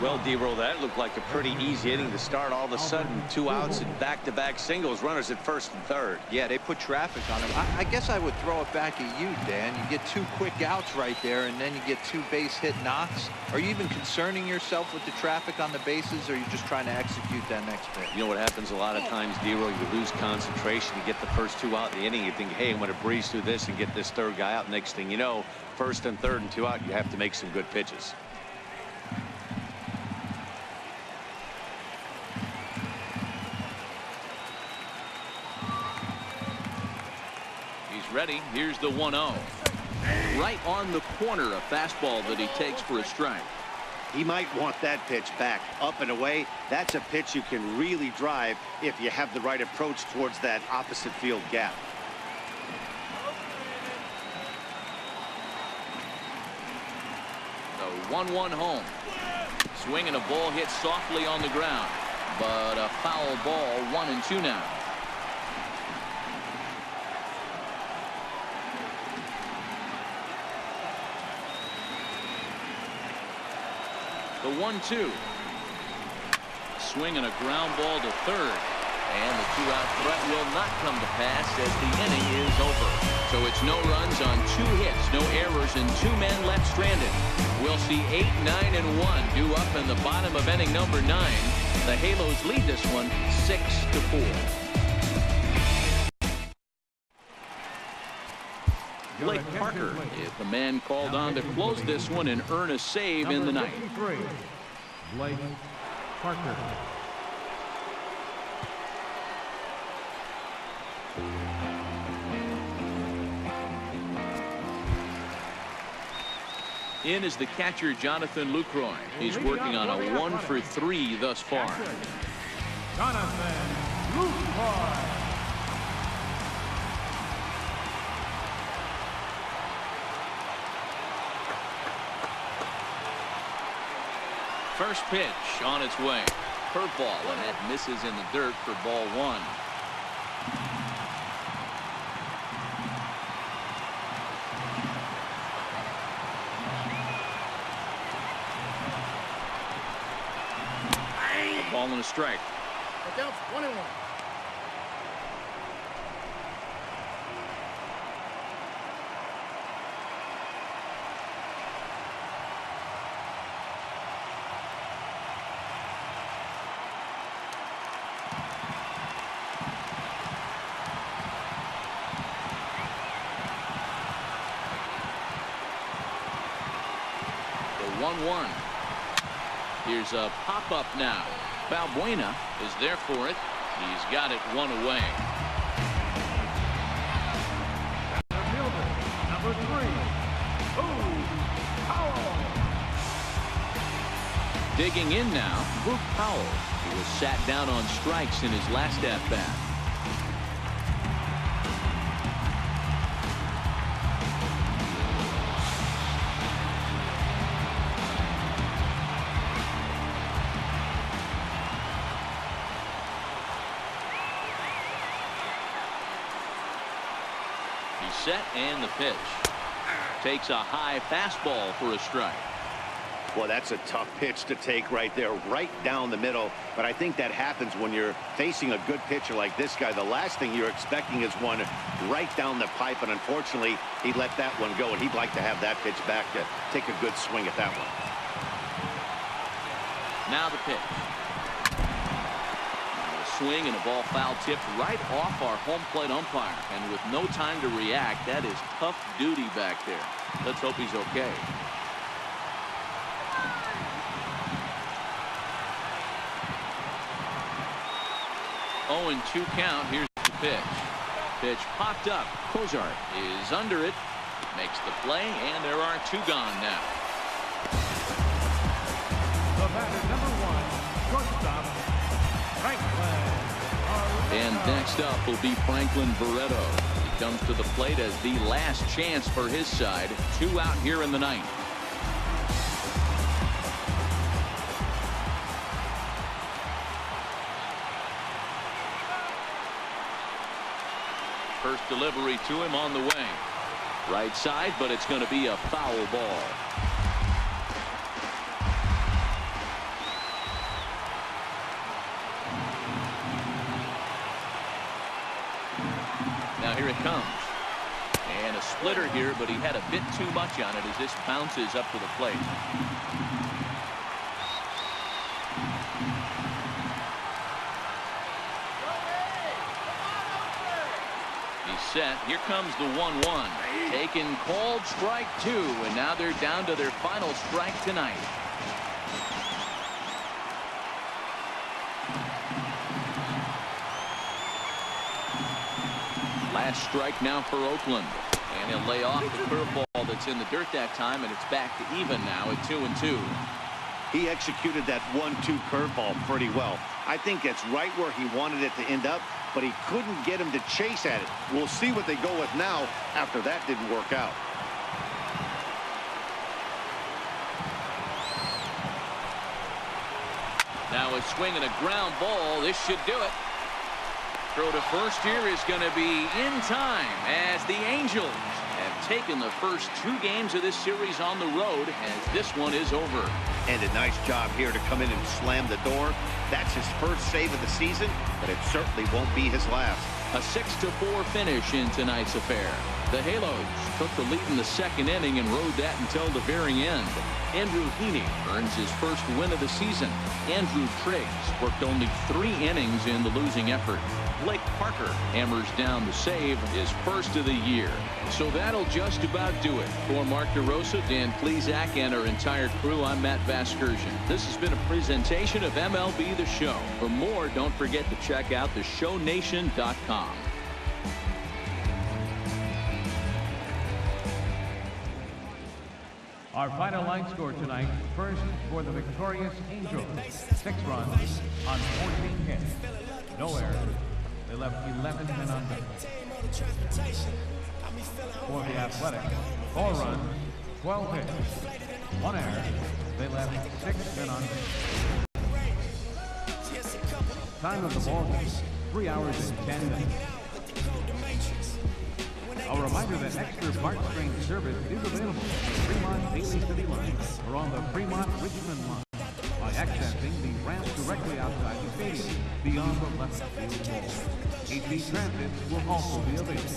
Well, D-Roll, that looked like a pretty easy inning to start. All of a sudden, 2 outs and back-to-back singles, runners at first and third.
Yeah, they put traffic on him. I guess I would throw it back at you, Dan. You get 2 quick outs right there, and then you get 2 base hit knocks. Are you even concerning yourself with the traffic on the bases, or are you just trying to execute that next pitch?
You know what happens a lot of times, D-Roll? You lose concentration. You get the first 2 out in the inning. You think, hey, I'm going to breeze through this and get this 3rd guy out. Next thing you know, first and third and 2 out, you have to make some good pitches.
Ready. Here's the 1-0. Right on the corner, a fastball that he takes for a strike.
He might want that pitch back up and away. That's a pitch you can really drive if you have the right approach towards that opposite field gap.
The 1-1 home. Swing and a ball hit softly on the ground. But a foul ball, 1-2 now. The 1-2. Swing and a ground ball to third. And the two-out threat will not come to pass as the inning is over. So it's no runs on 2 hits, no errors, and 2 men left stranded. We'll see 8, 9, and 1 due up in the bottom of inning number 9. The Halos lead this one 6-4. Blake Parker is the man called on to close this one and earn a save in the ninth.
Blake Parker.
In is the catcher, Jonathan Lucroy. He's working on a 1-for-3 thus far.
Jonathan Lucroy.
First pitch on its way. Curveball, and that misses in the dirt for ball 1. Ball and a strike.
But that's 1-1.
The 1-1. Here's a pop-up now. Balbuena is there for it. He's got it 1 away.
Fielder, number 3. Powell.
Digging in now, Luke Powell. He was sat down on strikes in his last at-bat. Set and the pitch. Takes a high fastball for a strike.
Well, that's a tough pitch to take right there, right down the middle. But I think that happens when you're facing a good pitcher like this guy. The last thing you're expecting is one right down the pipe, and unfortunately, he let that one go, and he'd like to have that pitch back to take a good swing at that one.
Now the pitch. Swing and a ball foul tipped right off our home plate umpire, and with no time to react, that is tough duty back there. Let's hope he's okay. Oh, and 2 count. Here's the pitch. Pitch popped up. Cozart is under it, makes the play, and there are 2 gone now.
The batter, number 1, shortstop, Franklin.
And next up will be Franklin Barreto. He comes to the plate as the last chance for his side. 2 out here in the ninth. First delivery to him on the way. Right side, but it's going to be a foul ball. Now here it comes. And a splitter here, but he had a bit too much on it as this bounces up to the plate. He's set. Here comes the 1-1. Taken called strike 2, and now they're down to their final strike tonight. Last strike now for Oakland, and he'll lay off the curveball that's in the dirt that time, and it's back to even now at 2-2.
He executed that 1-2 curveball pretty well. I think it's right where he wanted it to end up, but he couldn't get him to chase at it. We'll see what they go with now after that didn't work out.
Now a swing and a ground ball. This should do it. Throw to first here is going to be in time as the Angels have taken the first 2 games of this series on the road as this one is over.
And a nice job here to come in and slam the door. That's his first save of the season, but it certainly won't be his last.
A 6-4 finish in tonight's affair. The Halos took the lead in the 2nd inning and rode that until the very end. Andrew Heaney earns his first win of the season. Andrew Triggs worked only 3 innings in the losing effort. Blake Parker hammers down the save, his first of the year. So that'll just about do it. For Mark DeRosa, Dan Plesac, and our entire crew, I'm Matt Vasgersian. This has been a presentation of MLB The Show. For more, don't forget to check out theshownation.com.
Our final line score tonight, first for the victorious Angels, 6 runs on 14 hits. No errors. They left 11 men on base. For the Athletics, 4 runs, 12 hits. 1 error. They left 6 men on base. Time of the ball game, 3 hours and 10 minutes. A reminder that extra part train service is available on the Fremont Daily City line or on the Fremont Richmond line by accessing the ramp directly outside the stadium beyond the left field wall. AC Transit will also be available.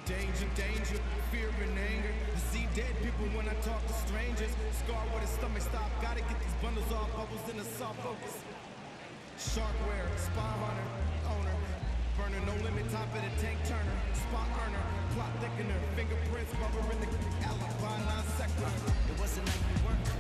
Danger, danger, fear and anger. I see dead people when I talk to strangers. Scar with a stomach stop. Gotta get these bundles off. Bubbles in the soft focus. Sharkware, spy hunter, owner. Burner, no limit, top of the tank turner. Spot earner, plot thickener. Fingerprints, rubber in the alibi, non sequitur. It wasn't like we weren't.